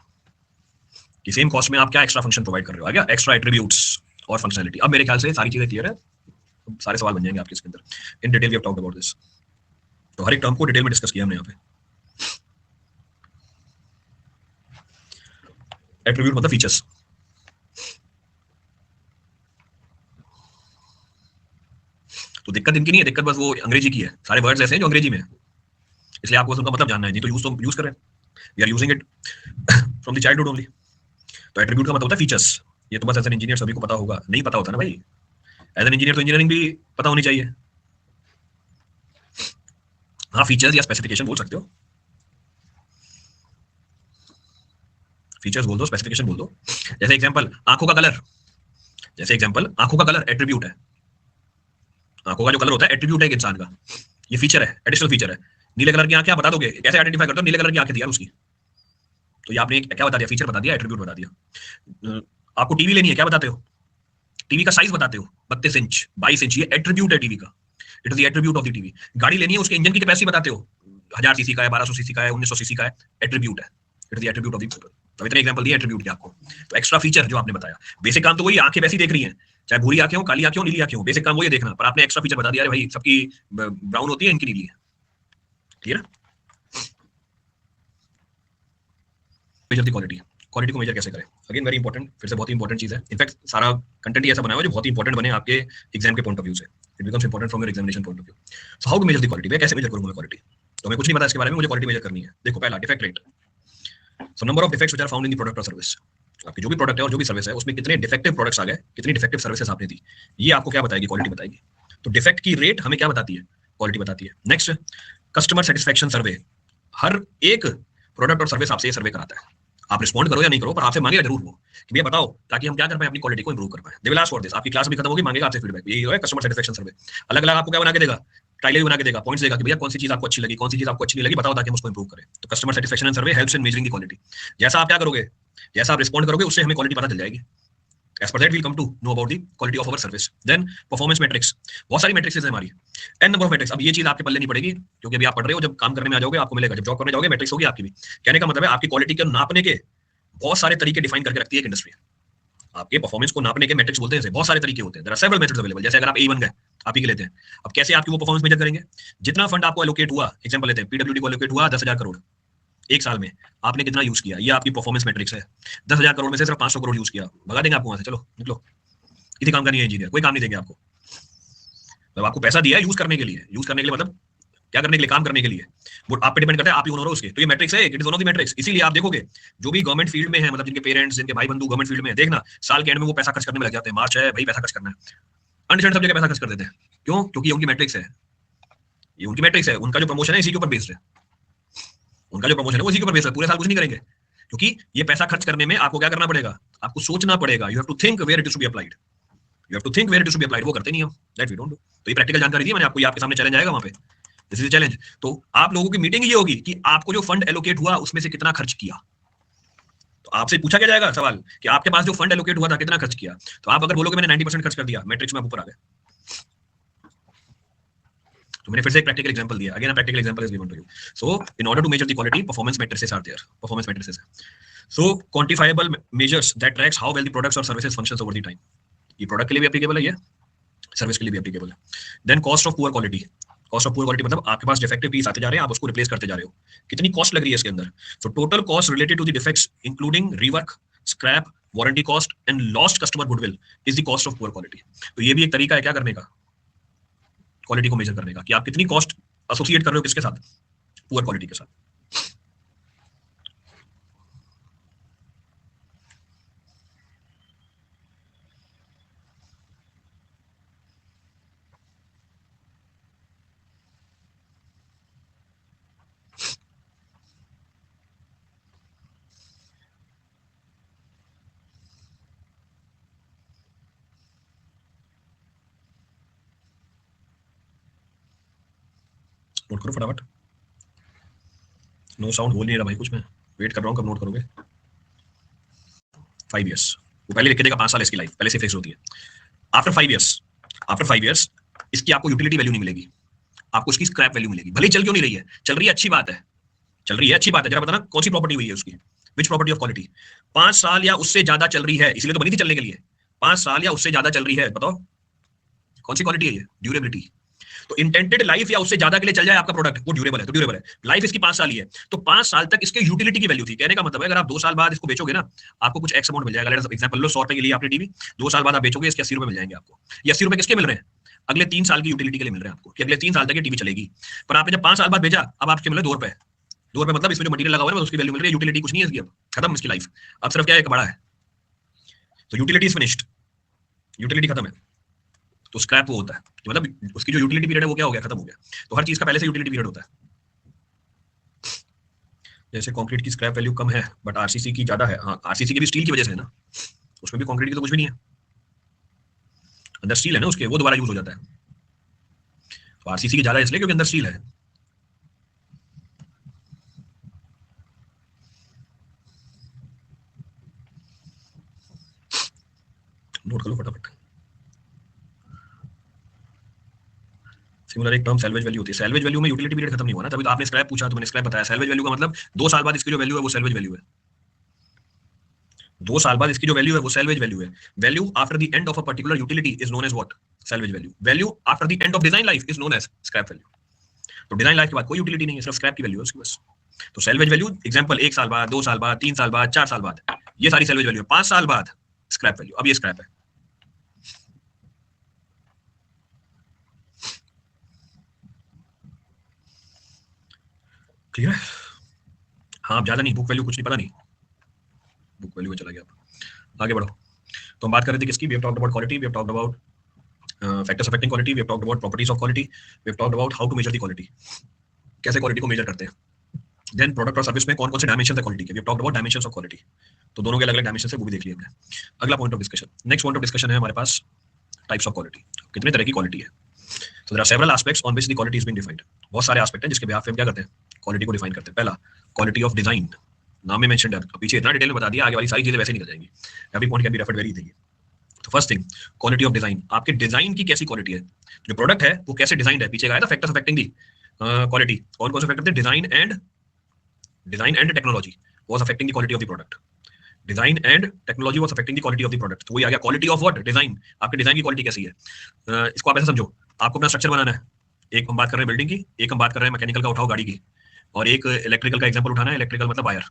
[SPEAKER 1] कि सेम कॉस्ट में आप क्या एक्स्ट्रा फंक्शन प्रोवाइड कर रहे हो, आ गया एक्स्ट्रा एट्रीब्यूट्स और फंक्शनलिटी। अब मेरे ख्याल से सारी चीजें क्लियर है, सारे सवाल बन जाएंगे आपके इसके अंदर। In detail we have talked about this, तो हर एक टर्म को डिटेल में डिस्कस किया हमने यहाँ पे। एट्रीब्यूट मतलब फीचर्स। तो दिक्कत इनकी नहीं है, दिक्कत बस वो अंग्रेजी की है, सारे वर्ड्स ऐसे हैं जो अंग्रेजी में है, इसलिए आपको उनका मतलब जानना है, नहीं तो यूज करें, we are using it from the childhood only. तो एट्रीब्यूट का मतलब होता है फीचर्स। ये तो बस एज एन इंजीनियर सभी को पता होगा, नहीं पता होता ना भाई, एज एन इंजीनियर तो इंजीनियरिंग भी पता होनी चाहिए। हाँ फीचर्स या स्पेसिफिकेशन बोल सकते हो, फीचर्स बोल दो, स्पेसिफिकेशन बोल दो। जैसे एग्जांपल आंखों का कलर, जैसे एग्जांपल आंखों का कलर एट्रीब्यूट है, आंखों का जो कलर होता है एट्रीब्यूट है एक इंसान का, ये फीचर है, एडिशनल फीचर है। नीले कलर की आंखें आप बता दोगे, कैसे आइडेंटिफाई करते हो नीले कलर की आंखें थी यार उसकी, तो ये आपने क्या बता दिया, फीचर बता दिया, एट्रीब्यूट बता दिया। आपको टीवी लेनी है, क्या बताते हो, टीवी का साइज बताते हो, 32 इंच 22 इंच, ये एट्रीब्यूट है टीवी का, it is the attribute of the TV. गाड़ी लेनी है, उसके इंजन की कैपेसिटी बताते हो, 1000 सीसी का है, 1200 सीसी का है, 1900 सीसी का है, एट्रीब्यूट है, it is the attribute of the. तो इतने एग्जांपल दिए एट्रीब्यूट के आपको। तो एक्स्ट्रा फीचर जो आपने बताया, बेसिक काम तो वही, आंखें वैसी देख रही हैं, चाहे भूरी आंखें हो, काली आंखें हो, नीली आंखें हो, बेसिक काम वही देखना, पर आपने एक्स्ट्रा फीचर बता दिया, अरे भाई सबकी ब्राउन होती है, इनकी नीली है। Clear? Major the quality, quality को मेजर कैसे करें, अगेन वेरी इंपॉर्टेंट, फिर से बहुत ही इंपॉर्टेंट चीज है। इनफैक्ट सारा कंटेंट ही ऐसा बनाया हुआ है जो बहुत ही इंपॉर्टेंट बने आपके एग्जाम के पॉइंट ऑफ व्यू से, it becomes important from your examination point of view. So how to measure the quality, मैं कैसे मेजर करूंगा क्वालिटी? तो मैं कुछ नहीं पता इसके बारे में, मुझे क्वालिटी मेजर करनी है। देखो पहला defect rate, so number of defects which are found in the product और सर्विस, आपकी जो भी प्रोडक्ट है और जो भी सर्विस है उसमें कितने डिफेक्टिव प्रोडक्ट्स आ गए, कितनी डिफेक्टिव सर्विसेज आपने दी, ये आपको क्या बताएगी, क्वालिटी बताएगी। तो डिफेक्ट की रेट हमें क्या बताती है, क्वालिटी बताती है। नेक्स्ट कस्टमर सेटिस्फेक्शन सर्वे, हर एक प्रोडक्ट और सर्विस आपसे ये सर्वे कराता है, आप रिस्पॉन्ड करो या नहीं करो, पर आपसे मांगेगा जरूर वो कि भैया बताओ, ताकि हम क्या कर पाए, अपनी क्वालिटी को इंप्रूव कर पाए। They will ask for this, आपकी क्लास भी खत्म होगी, मांगेगा आपसे फीडबैक, यही है कस्टमर सेटिस्फेक्शन सर्वे। अलग अलग आपको क्या बना के देगा, टाइलें बना के देगा, पॉइंट्स देगा कि भैया कौन सी चीज आपको अच्छी लगी, कौन सी चीज आपको अच्छी नहीं लगी, बताओ ताकि हम उसको इंप्रूव करें। तो customer satisfaction survey helps in measuring the quality. जैसा आप क्या करोगे, जैसा आप रिस्पॉन्ड करोगे, उससे हमें क्वालिटी पता चल जाएगी। As per that, we'll come to know about the quality of our service. Then performance metrics, बहुत सारी metrics है हमारी, n number of metrics। अब ये चीज आपके पल्ले नहीं पड़ेगी, क्योंकि अभी आप पढ़ रहे हो, जब काम करने में आ जाओगे आपको मिलेगा, जब जॉब करने जाओगे metrics होगी आपकी भी। कहने का मतलब है आपकी क्वालिटी को नापने के बहुत सारे तरीके डिफाइन करके रखती है एक इंडस्ट्री। आपके परफॉर्मेंस को नापने के मेट्रिक्स बोलते हैं, बहुत सारे तरीके होते हैं, there are several methods available. जैसे अगर आप A1 गए, आप ही के लेते हैं, अब कैसे आपकी वो परफॉर्मेंस मेजर करेंगे, जितना फंड आपको एलोकेट हुआ, एग्जांपल लेते हैं पीडब्ल्यूडी को एलोकेट हुआ 10,000 करोड़ एक साल में, आपने कितना यूज किया, ये आपकी परफॉर्मेंस मैट्रिक्स है। 10,000 करोड़ में से सिर्फ 500 करोड़ यूज किया, भगा देंगे आपको वहां से, चलो निकलो, किसी काम का नहीं है इंजीनियर, कोई काम नहीं देंगे आपको। मतलब आपको पैसा दिया है यूज करने के लिए, यूज करने के लिए मतलब क्या करने के लिए, काम करने के लिए, वो आप पे डिपेंड करता है, आप ही ओनर हो उसके। तो ये मैट्रिक्स है, it is one of the matrix. इसीलिए आप देखोगे जो भी गवर्नमेंट फील्ड में है, मतलब जिनके पेरेंट्स, जिनके भाई बंधु गवर्नमेंट फील्ड में है, देखना साल के एंड में वो पैसा खर्च करने में लग जाते हैं, मार्च है भाई पैसा खर्च करना है, अनडिसाइडेड सब जगह पैसा खर्च कर देते हैं। क्यों? क्योंकि ये उनकी मैट्रिक्स है, ये उनकी मैट्रिक्स है, उनका जो प्रमोशन है इसी के ऊपर बेस्ड है, उनका जो प्रमोशन है वो इसी के ऊपर बेस्ड है, पूरे साल कुछ नहीं करेंगे, क्योंकि ये पैसा खर्च करने में आपको क्या करना पड़ेगा, आपको सोचना पड़ेगा, you have to think where it is to be applied, you have to think where it is to be applied, वो करते नहीं हम, दैट वी डोंट डू। तो ये प्रैक्टिकल जानकारी दी मैंने आपको, ये आपके सामने चैलेंज आएगा वहां पे, दिस इज चैलेंज। तो आप लोगों की मीटिंग ये होगी कि आपको जो फंड एलोकेट हुआ उसमें से कितना खर्च किया। तो आपसे पूछा क्या जाएगा सवाल कि आपके पास जो फंड एलोकेट हुआ था कितना खर्च किया। तो आप अगर बोलोगे मैंने 90% खर्च कर दिया, मैट्रिक्स में आप ऊपर आ गए। तो मैंने फिर से एक प्रैक्टिकल एग्जांपल दिया, again a practical example is given to you. So in order to measure the quality, performance metrics are there, performance metrics है। So quantifiable measures that tracks how well the products और services functions over the time. ये product के लिए भी applicable है, ये service के लिए भी एप्लीकेबल है। Then cost of poor quality, cost of poor quality मतलब आपके पास डिफेक्टिव पीस आते जा रहे हैं, आप उसको रिप्लेस करते जा रहे हो, कितनी कॉस्ट लग रही है इसके अंदर। So total cost related to the defects including rework, scrap, warranty cost and lost customer goodwill is the cost of poor quality. तो ये भी एक तरीका है क्या करने का, क्वालिटी को मेजर करने का, कि आप कितनी कॉस्ट एसोसिएट कर रहे हो किसके साथ, पुअर क्वालिटी के साथ। नोट करो फटाफट, नो साउंड हो नहीं रहा भाई कुछ, मैं वेट कर रहा हूँ कब नोट करोगे। 5 इयर्स, वो पहले लिख के देगा 5 साल इसकी लाइफ पहले से फिक्स होती है। आफ्टर 5 इयर्स, आफ्टर 5 इयर्स इसकी आपको यूटिलिटी वैल्यू नहीं मिलेगी, आपको उसकी स्क्रैप वैल्यू मिलेगी। भले चल क्यों नहीं रही है, चल रही है अच्छी बात है, चल रही है अच्छी बात है, जरा बताना कौन सी प्रॉपर्टी हुई है उसकी, विच प्रॉपर्टी ऑफ क्वालिटी। 5 साल या उससे ज्यादा चल रही है, इसलिए तो बनी थी चलने के लिए। 5 साल या उससे ज्यादा चल रही है, बताओ कौन सी क्वालिटी है ये, ड्यूरेबिलिटी। तो इंटेंडेड लाइफ या उससे ज्यादा के लिए चल जाए आपका प्रोडक्ट, वो ड्यूरेबल है, तो ड्यूरेबल है। लाइफ इसकी 5 साल ही है, तो 5 साल तक इसके यूटिलिटी की वैल्यू थी। कहने का मतलब है अगर आप 2 साल बाद इसको बेचोगे ना, आपको कुछ एक्स अमाउंट मिल जाएगा। लेट्स एग्जांपल लो, 100 रुपए के लिए आपने टीवी, 2 साल बाद आप बेचोगे, इसके 80 रुपए मिल जाएंगे आपको। ये 80 रुपए किसके मिल रहे हैं, अगले 3 साल की यूटिलिटी के लिए मिल रहे हैं आपको, कि अगले 3 साल तक ये टीवी चलेगी। पर आपने जब 5 साल बाद भेजा, अब आपके मिले 2 रुपए, 2 रुपए मतलब इसमें जो मटेरियल लगा हुआ है उसकी वैल्यू मिल रही है, यूटिलिटी कुछ नहीं है इसकी, अब खत्म इसकी लाइफ, अब सिर्फ क्या है, बड़ा है। तो यूटिलिटी इज फिनिश्ड, यूटिलिटी खत्म है। तो स्क्रैप वो होता है मतलब उसकी जो यूटिलिटी पीरियड है वो क्या हो गया, खत्म हो गया। तो हर चीज का पहले से यूटिलिटी पीरियड होता है। जैसे कंक्रीट की स्क्रैप वैल्यू कम है बट आरसीसी की ज्यादा है। हाँ, आरसीसी की भी स्टील की वजह से है ना, उसमें भी कंक्रीट की तो कुछ भी नहीं है, अंदर स्टील है ना उसके, वो दोबारा यूज हो जाता है। तो आरसीसी की ज्यादा इसलिए क्योंकि अंदर स्टील है। नोट कर लो फटाफट। सिमिलर एक टर्म सैल्वेज वैल्यू होती है, सैल्वेज वैल्यू में यूटिलिटी पीरियड खत्म नहीं हुआ ना, तभी तो आपने स्क्रैप पूछा तो मैंने स्क्रैप बताया। सैल्वेज वैल्यू का मतलब 2 साल बाद इसकी जो वैल्यू है वो सैल्वेज वैल्यू है, 2 साल बाद इसकी जो वैल्यू है वो सैल्वेज वैल्यू है। Value after the end of a particular utility is known as what, salvage value. Value after the end of design life is known as scrap value. तो design life के बाद कोई utility नहीं है, सिर्फ scrap की value है उसकी बस। तो सैल्वेज वैल्यू एग्जांपल 1 साल बाद, 2 साल बाद, 3 साल बाद, 4 साल बाद, ये सारी सैल्वेज वैल्यू है। 5 साल बाद स्क्रैप वैल्यू, अब ये स्क्रैप है। क्लियर है? हाँ, ज्यादा नहीं, बुक वैल्यू कुछ नहीं, पता नहीं बुक वैल्यू में चला गया। आगे बढ़ो। तो हम बात कर रहे थे किसकी, we have talked about quality, we have talked about factors affecting quality, we have talked about properties of quality, we have talked about how to measure the quality, कैसे क्वालिटी को मेजर करते हैं। देन प्रोडक्ट और service में कौन कौन से dimension है क्वालिटी के, we have talked about dimensions of quality. तो दोनों के अलग अलग डायमेंशन है वो भी देख लिया हमने। अगला point of discussion, next point of discussion है हमारे पास टाइप्स ऑफ क्वालिटी, कितने तरह की क्वालिटी है। So there are several aspects on which the quality is being defined. बहुत सारे एस्पेक्ट हैं जिसके बेहाफ पे हम क्या करते हैं, क्वालिटी को डिफाइन करते हैं। पहला, क्वालिटी ऑफ डिजाइन, नाम में मेंशन्ड है, पीछे इतना डिटेल में बता दिया, आगे वाली सारी चीजें वैसे निकल जाएंगी। Every point can be referred very easily. तो first thing, quality of design, आपके डिजाइन की कैसी क्वालिटी है, जो प्रोडक्ट है वो कैसे डिजाइन है। पीछे आया था फैक्टर्स अफेक्टिंग दी क्वालिटी, कौन कौन से फैक्टर थे, design and technology was affecting the quality of the product, design and technology was affecting the quality of the product. तो वही आ गया क्वालिटी ऑफ व्हाट, डिजाइन, आपके डिजाइन की क्वालिटी कैसी है। इसको आप ऐसे समझो, आपको अपना स्ट्रक्चर बनाना है, एक हम बात कर रहे हैं बिल्डिंग की, एक हम बात कर रहे हैं मैकेनिकल का उठाओ गाड़ी की, और एक इलेक्ट्रिकल का एग्जांपल उठाना है, इलेक्ट्रिकल मतलब वायर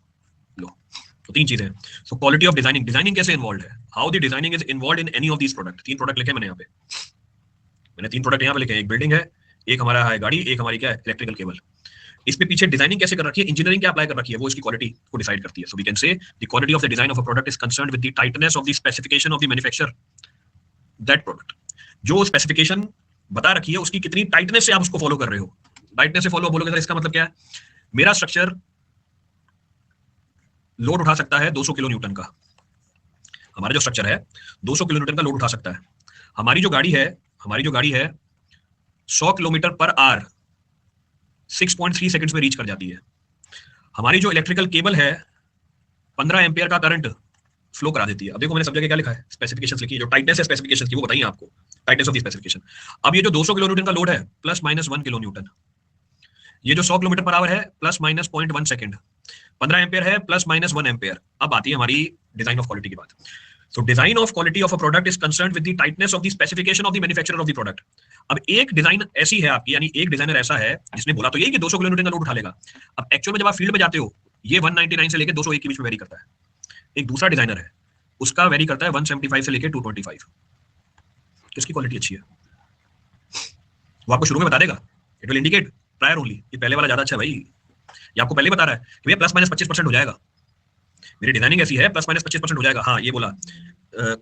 [SPEAKER 1] लो। तो 3 चीजें हैं। So quality of designing, designing कैसे इन्वॉल्व है, how the designing is involve in any of these product. 3 product लिखे मैंने यहाँ पे, मैंने 3 प्रोडक्ट यहाँ पे लिखे हैं, एक बिल्डिंग है, एक हमारा है गाड़ी, एक हमारी क्या है इलेक्ट्रिकल केबल। इस पे पीछे डिजाइनिंग कैसे कर रखी है, इंजीनियरिंग क्या अप्लाई कर रखी है, वो इसकी क्वालिटी को डिसाइड करती है। So we can say the quality of the design of a product is concerned with the tightness of the specification of the manufacturer that product. जो स्पेसिफिकेशन बता रखी है उसकी कितनी टाइटनेस से आप उसको फॉलो कर रहे हो। टाइटनेस से फॉलो बोलोगे, इसका मतलब क्या है, मेरा स्ट्रक्चर लोड उठा सकता है 200 किलो न्यूटन का, हमारा जो स्ट्रक्चर है 200 किलो न्यूटन का लोड उठा सकता है। हमारी जो गाड़ी है 100 किलोमीटर पर आवर 6.3 सेकंड्स में रीच कर जाती है। हमारी जो इलेक्ट्रिकल केबल है 15 एम्पियर का करंट फ्लो करा देती है। अब देखो मैंने सब जगह क्या लिखा है, स्पेसिफिकेशंस लिखी है, जो टाइटनेस है स्पेसिफिकेशंस की वो बताइए आपको, टाइटनेस ऑफ द स्पेसिफिकेशन। अब ये जो 200 किलो न्यूटन का लोड है प्लस माइनस 1 किलो न्यूटन, ये जो 100 किलोमीटर पर आवर है प्लस माइनस 0.1 सेकंड, 15 एम्पियर है प्लस माइनस 1 एम्पियर। अब आती है हमारी डिजाइन ऑफ क्वालिटी की बात। So design of quality of a product is concerned with the tightness of the specification of the manufacturer of the product. अब एक design ऐसी है आपकी, यानी एक डिजाइनर ऐसा है जिसने बोला तो यही कि 200 किलो न्यूटन का लोड उठा लेगा। अब एक्चुअल में जब आप फील्ड में जाते हो ये 199 से लेकर 201 के बीच में वेरी करता है। एक दूसरा डिजाइनर है उसका वेरी करता है 175 से लेकर 225। किसकी क्वालिटी अच्छी है वो आपको शुरू में बता देगा, it will indicate prior only, ये पहले वाला ज्यादा अच्छा है भाई, ये आपको पहले बता रहा है कि भैया प्लस माइनस 25% हो जाएगा, मेरी डिजाइनिंग ऐसी है प्लस माइनस 25% हो जाएगा। हाँ ये बोला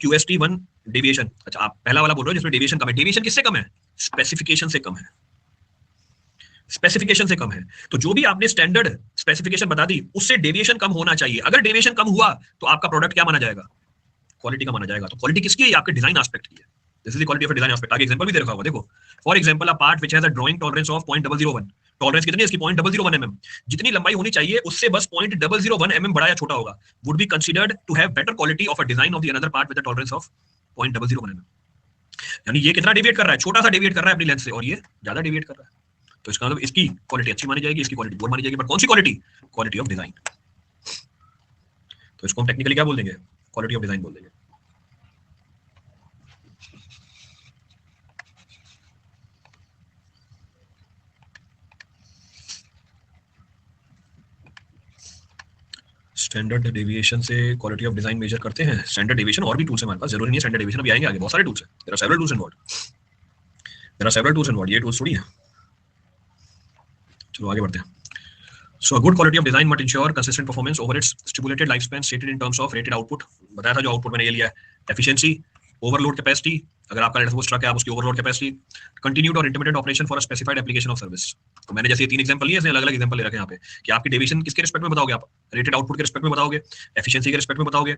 [SPEAKER 1] QST1 डेविएशन, अच्छा आप पहला वाला बोल रहे हो जिसमें डेविएशन कम है। डेविएशन किससे कम है? स्पेसिफिकेशन से कम है, स्पेसिफिकेशन से कम है। तो जो भी आपने स्टैंडर्ड स्पेसिफिकेशन बता दी उससे डेविएशन कम होना चाहिए। अगर डेविएशन कम हुआ तो आपका प्रोडक्ट क्या माना जाएगा? क्वालिटी का माना जाएगा। तो क्वालिटी किसकी है? आपके डिजाइन एस्पेक्ट की है। This is the quality of design aspect. आगे एग्जांपल भी दे रखा होगा, देखो for example a part which has a drawing tolerance of 0.001, tolerance कितनी है इसकी? 0.001 mm, जितनी लंबाई होनी चाहिए उससे बस 0.001 mm बड़ा या छोटा होगा, would be considered to have better quality of a design of the another part with a tolerance of 0.001 mm। यानी ये कितना डेविएट कर रहा है? छोटा सा डेविएट कर रहा है अपनी लेंथ से, और ये ज्यादा डेविएट कर रहा है। तो इसका मतलब इसकी क्वालिटी अच्छी मानी जाएगी, इसकी क्वालिटी बुरी मानी जाएगी। पर कौन सी क्वालिटी? Quality of design. तो इसको हम टेक्निकली क्या बोल देंगे? क्वालिटी ऑफ डिजाइन बोल देंगे। स्टैंडर्ड डेविएशन से क्वालिटी ऑफ डिजाइन मेजर करते हैं। स्टैंडर्ड डेविएशन और भी टूल्स है हमारे पास, जरूरी नहीं है स्टैंडर्ड डेविएशन, अभी आएंगे आगे, बहुत सारे टूल्स हैं। There are several tools involved, there are several tools involved, ये टूल्स थोड़ी है। चलो आगे बढ़ते हैं। So a good quality of design must ensure consistent performance over its stipulated lifespan stated in terms of rated output। बताया था जो आउटपुट मैंने ये लिया है, efficiency, overload capacity, अगर आपका लेट सपोज ट्रक है आप उसकी ओवरलोड कैपेसिटी, कंटिन्यूड और intermittent operation for a specified application of service. तो मैंने जैसे 3 एग्जांपल लिए, इसमें अलग-अलग एग्जांपल ले रखे हैं यहाँ पे कि आपकी डेविएशन किसके रिस्पेक्ट में बताओगे आप? रेटेड आउटपुट के रिस्पेक्ट में बताओगे, एफिशिएंसी के रिस्पेक्ट में बताओगे,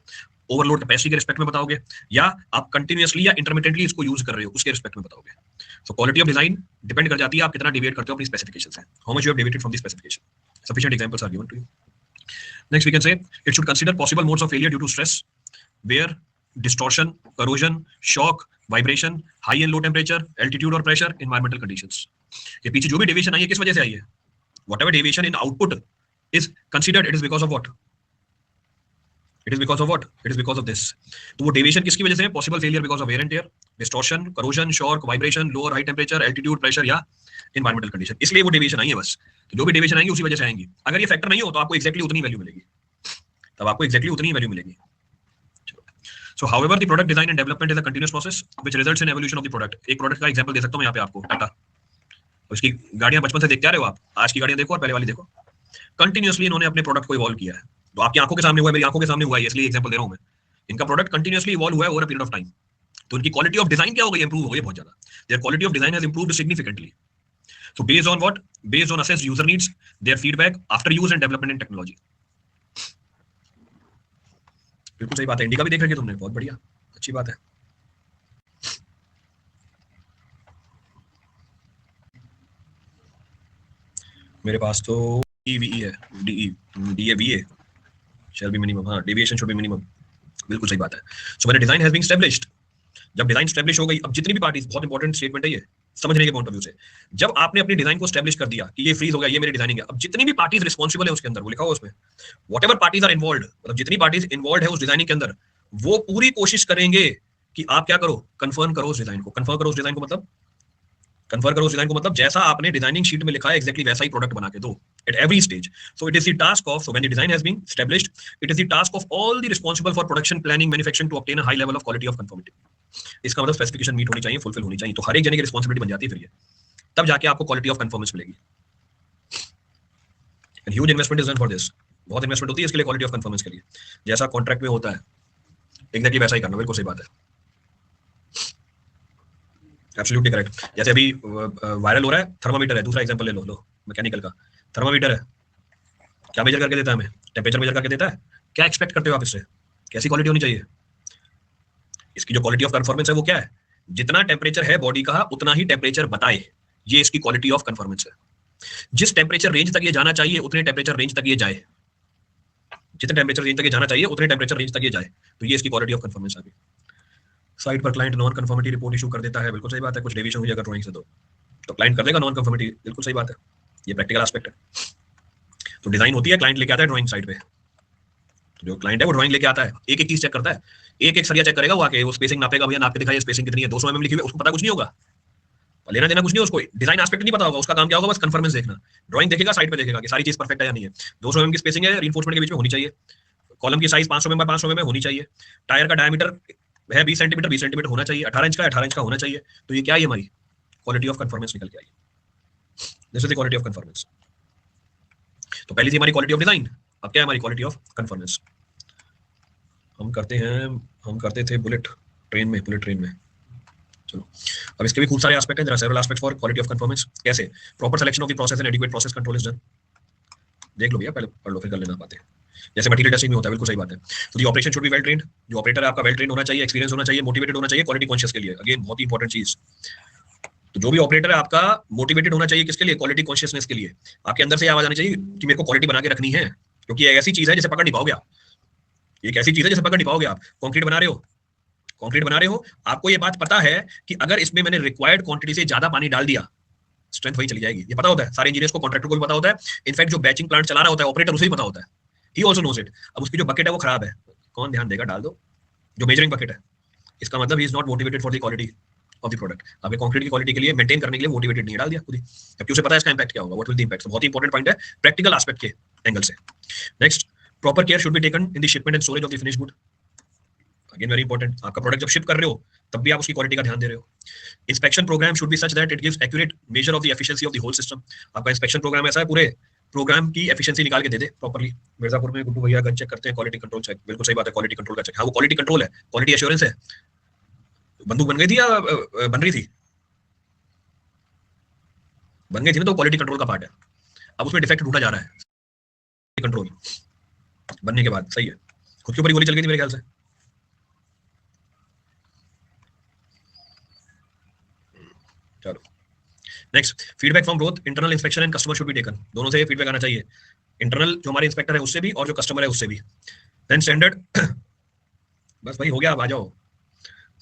[SPEAKER 1] ओवरलोड कैपेसिटी के रिस्पेक्ट में बताओगे, या आप कंटिन्यूअसली या इंटरमिटेंटली इसको यूज कर रहे हो उसके रिस्पेक्ट में बताओगे। सो क्वालिटी ऑफ डिजाइन डिपेंड कर जाती है आप कितना डेविएट करते हो अपनी स्पेसिफिकेशन से, how much you have deviated from the specification. Sufficient examples are given to you. Next, we can say it should consider possible modes of failure due to stress, wear, distortion, corrosion, shock, vibration, high and low temperature, altitude or pressure, environmental conditions. ये पीछे जो भी deviation आई है किस वजह से आई है? Whatever deviation in output is considered, it is because of what? It is because of what? It is because of this. तो वो डेविएशन किसकी वजह से है? Possible failure because of wear and tear, distortion, corrosion, shock, vibration, low or high temperature, altitude, pressure या environmental condition। इसलिए वो deviation आई है बस। तो जो भी डेविएशन आएंगी उसी वजह से आएंगी। अगर ये फैक्टर नहीं हो तो आपको एक्जैक्टली उतनी वैल्यू मिलेगी, तब आपको एक्जैक्टली उतनी वैल्यू मिलेगी। So however the product design and development is a continuous process which results in evolution of the product। एक प्रोडक्ट का एग्जांपल दे सकता हूं मैं यहाँ पे आपको, टाटा। उसकी गाड़ियां बचपन से देखते आ रहे हो आप, आज की गाड़ियां देखो और पहले वाली देखो, कंटिन्यूअसली इन्होंने अपने प्रोडक्ट को इवॉल्व किया है। तो आपकी आंखों के सामने हुआ है, मेरी आंखों के सामने हुआ है, इसलिए एग्जांपल दे रहा हूं मैं। इनका प्रोडक्ट कंटिन्यूअसली इवॉल्व हुआ है over a period of time. तो उनकी क्वालिटी ऑफ डिजाइन क्या हो गई? इंप्रूव हो गई बहुत ज्यादा। There quality of design has improved significantly. So based on what? Based on assessed user needs, their feedback after use and development in technology। बिल्कुल सही बात है। इंडिका भी देख रखी तुमने, बहुत बढ़िया, अच्छी बात है। मेरे पास तो EVE है, DEVA shall be minimum, हाँ deviation should be minimum, बिल्कुल सही बात है। So when a design has been established, जब डिजाइन स्टैब्लिश हो गई, अब जितनी भी पार्टीज, बहुत इंपॉर्टेंट स्टेटमेंट है ये समझने के पॉइंट ऑफ व्यू से, जब आपने अपनी डिजाइन को स्टैब्लिश कर दिया कि ये फ्रीज हो गया, ये मेरी डिजाइनिंग है, अब जितनी भी पार्टीज रिस्पांसिबल है उसके अंदर, वो लिखा हुआ उसमें, व्हाटएवर पार्टीज आर इन्वॉल्वड, मतलब जितनी पार्टीज इन्वॉल्वड है उस डिजाइनिंग के अंदर, वो पूरी कोशिश करेंगे कि आप क्या करो? कंफर्म करो उस डिजाइन को। कंफर्म करो उस डिजाइन को मतलब, कन्फर्म करो उस डिजाइन को मतलब जैसा आपने डिजाइनिंग शीट में लिखा है एग्जैक्टली वैसा ही प्रोडक्ट बना के दो at every stage। So it is the task of, so when the design has been established, it is the task of all the responsible for production planning manufacturing to obtain a high level of quality of conformity। इसका मतलब specification meet होनी चाहिए, fulfil होनी चाहिए, तो हर एक जने की रिस्पांसिबिलिटी बन जाती है फिर ये, तब जाके आपको क्वालिटी ऑफ कंफर्मेंस मिलेगी। And huge investment is done for this, बहुत इन्वेस्टमेंट होती है इसके लिए, क्वालिटी ऑफ कंफर्मेंस के लिए। जैसा कॉन्ट्रैक्ट में होता है एग्जैक्टली वैसा ही करना, बिल्कुल सही बात है, एब्सोल्युटली करेक्ट। जैसे अभी वायरल हो रहा है थर्मामीटर है, दूसरा एग्जांपल ले लो, मैकेनिकल का थर्मामीटर है, क्या मेजर करके देता है हमें? टेम्परेचर मेजर करके देता है। क्या एक्सपेक्ट करते हो आप इससे? कैसी क्वालिटी होनी चाहिए? इसकी जो क्वालिटी ऑफ परफॉर्मेंस है वो क्या है? जितना टेम्परेचर है बॉडी का उतना ही टेम्परेचर बताए, ये इसकी क्वालिटी ऑफ कंफर्मेंस है। जिस टेम्परेचर रेंज तक ये जाना चाहिए उतने टेम्परेचर रेंज तक ये जाए, जितने टेम्परेचर रेंज तक ये जाना चाहिए उतने टेम्परेचर रेंज तक ये जाए, तो ये इसकी क्वालिटी ऑफ कंफर्मेंस आ गई। साइट पर client non conformity report issue कर देता है, बिल्कुल सही बात है। कुछ डेविएशन हुई अगर ड्राइंग से तो क्लाइंट कर देगा नॉन कंफर्मिटी, बिल्कुल सही बात है, ये प्रैक्टिकल एस्पेक्ट है। तो डिजाइन होती है, क्लाइंट लेके आता है ड्राइंग साइड पे, तो जो क्लाइंट है वो ड्राइंग लेके आता है, एक एक चीज चेक करता है, एक एक सरिया चेक करेगा, वो आके वो स्पेसिंग नापेगा, भैया नाप के दिखाइए स्पेसिंग कितनी है, 200 mm लिखी हुई है, उसको पता कुछ नहीं होगा, लेना देना कुछ नहीं, उसको डिजाइन एस्पेक्ट नहीं पता होगा, उसका काम क्या होगा, बस कंफर्मेंस देखना। ड्राइंग देखेगा, साइड पे देखेगा कि सारी चीज परफेक्ट है या नहीं है, 200 mm की स्पेसिंग है, रीइंफोर्समेंट के बीच में होनी चाहिए, कॉलम की साइज 500 mm 500 mm होनी चाहिए, टायर का डायमीटर है 20 सेंटीमीटर 20 सेंटीमीटर होना चाहिए, 18 इंच का 18 इंच का होना चाहिए। तो ये क्या है, हमारी क्वालिटी ऑफ कंफर्मेंस निकल के आई। This is the quality of conformance. तो पहली थी हमारी क्वालिटी ऑफ डिजाइन, अब क्या है हमारी क्वालिटी ऑफ कंफर्मेंस। हम करते थे बुलेट ट्रेन में। चलो, अब इसके भी खूब सारे एस्पेक्ट हैं, there are several aspects for quality of conformance. कैसे? Proper selection of the process and adequate process control is done. देख लो भैया, पहले पढ़ लो फिर कर लेना बातें। जैसे मटेरियल टेस्टिंग में होता है, बिल्कुल सही बात है। तो the operation should be well trained, जो ऑपरेटर है आपका वेल ट्रेन होना चाहिए, एक्सपीरियंस होना चाहिए, मोटिवेटेड होना चाहिए, क्वालिटी कॉन्शियस के लिए, अगेन बहुत ही इंपॉर्टेंट चीज। तो जो भी ऑपरेटर है आपका मोटिवेटेड होना चाहिए, किसके लिए? क्वालिटी कॉन्शियसनेस के लिए। आपके अंदर से आवाज आनी चाहिए कि मेरे को क्वालिटी बना के रखनी है, क्योंकि एक ऐसी चीज है जिसे पकड़ नहीं पाओगे आप, एक ऐसी चीज है जिसे पकड़ नहीं पाओगे आप। कंक्रीट बना रहे हो, आपको ये बात पता है कि अगर इसमें मैंने रिक्वायर्ड क्वांटिटी से ज्यादा पानी डाल दिया, स्ट्रेंथ वही चली जाएगी। ये पता होता है सारे इंजीनियर्स को, कॉन्ट्रैक्टर को भी पता होता है, इनफैक्ट जो बैचिंग प्लांट चला रहा होता है ऑपरेटर, उसे भी पता होता है, ही आल्सो नोज इट। अब उसकी जो बकेट है वो खराब है, कौन ध्यान देगा? डाल दो। जो मेजरिंग बकेट है, इसका मतलब he is not motivated for the quality of the product. अब कंक्रीट की क्वालिटी के लिए मेंटेन करने के लिए मोटिवेटेड नहीं, डाल दिया खुद ही, जबकि उसे पता है इसका इंपैक्ट क्या होगा, व्हाट विल द इंपैक्ट। बहुत ही इंपॉर्टेंट पॉइंट है प्रैक्टिकल एस्पेक्ट के एंगल से। Next, proper care should be taken in the shipment and storage of the finish good. Again very important, आपका प्रोडक्ट जब शिप कर रहे हो तब भी आप उसकी क्वालिटी का ध्यान दे रहे हो। Inspection program should be such that it gives accurate measure of the efficiency of the whole system. आपका इंस्पेक्शन प्रोग्राम ऐसा है, पूरे प्रोग्राम की एफिशिएंसी निकाल के दे दे प्रॉपर्ली। मिर्जापुर में गुड्डू भैया गन चेक करते हैं, क्वालिटी कंट्रोल चेक, बिल्कुल सही बात है, क्वालिटी कंट्रोल का चेक। हाँ, वो क्वालिटी कंट्रोल है, क्वालिटी एश्योरेंस है। बंदूक बन गई थी या बन रही थी? बन गई थी ना, तो क्वालिटी कंट्रोल का पार्ट है। अब उसमें डिफेक्ट ढूंढा जा रहा है कंट्रोल बनने के बाद। सही है, खुद के ऊपर ही गोली चल गई थी मेरे ख्याल से। चलो next, feedback from growth, internal inspection and customer should be taken. दोनों से फीडबैक आना चाहिए, इंटरनल जो हमारे इंस्पेक्टर है उससे भी और जो कस्टमर है उससे भी। देन स्टैंडर्ड बस भाई हो गया, अब आ जाओ।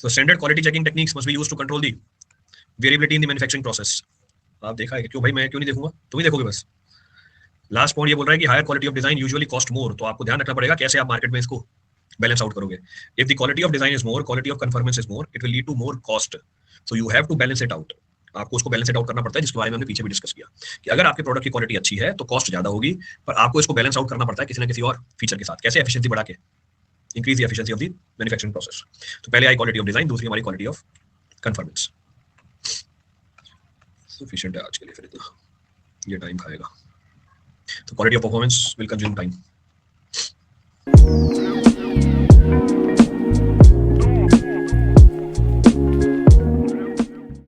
[SPEAKER 1] So standard quality checking techniques must be used to control the variability in the manufacturing process. आप देखा है क्यों भाई, मैं क्यों नहीं देखूंगा, तुम ही देखोगे बस। लास्ट पॉइंट ये बोल रहा है कि higher quality of design usually cost more. तो आपको ध्यान रखना पड़ेगा कैसे आप मार्केट में इसको बैलेंस आउट करोगे। If the quality of design is more, quality of conformance is more, it will lead to more cost. So you have to balance it out. आपको उसको बैलेंस इट आउट करना पड़ता है, जिसके बारे में हमने पीछे भी डिस्कस किया कि अगर आपके प्रोडक्ट की क्वालिटी अच्छी है तो कॉस्ट ज्यादा होगी, पर आपको इसको बैलेंस आउट करना पड़ता है किसी ना किसी और फीचर के साथ। कैसे? एफिशिएंसी बढ़ा के, increase the efficiency of the manufacturing process. तो पहले आई क्वालिटी ऑफ डिजाइन, दूसरी हमारी क्वालिटी ऑफ कन्फर्मेंस। सफिशिएंट है आज के लिए, फिर इतना ये टाइम खाएगा। तो quality of performance will consume time.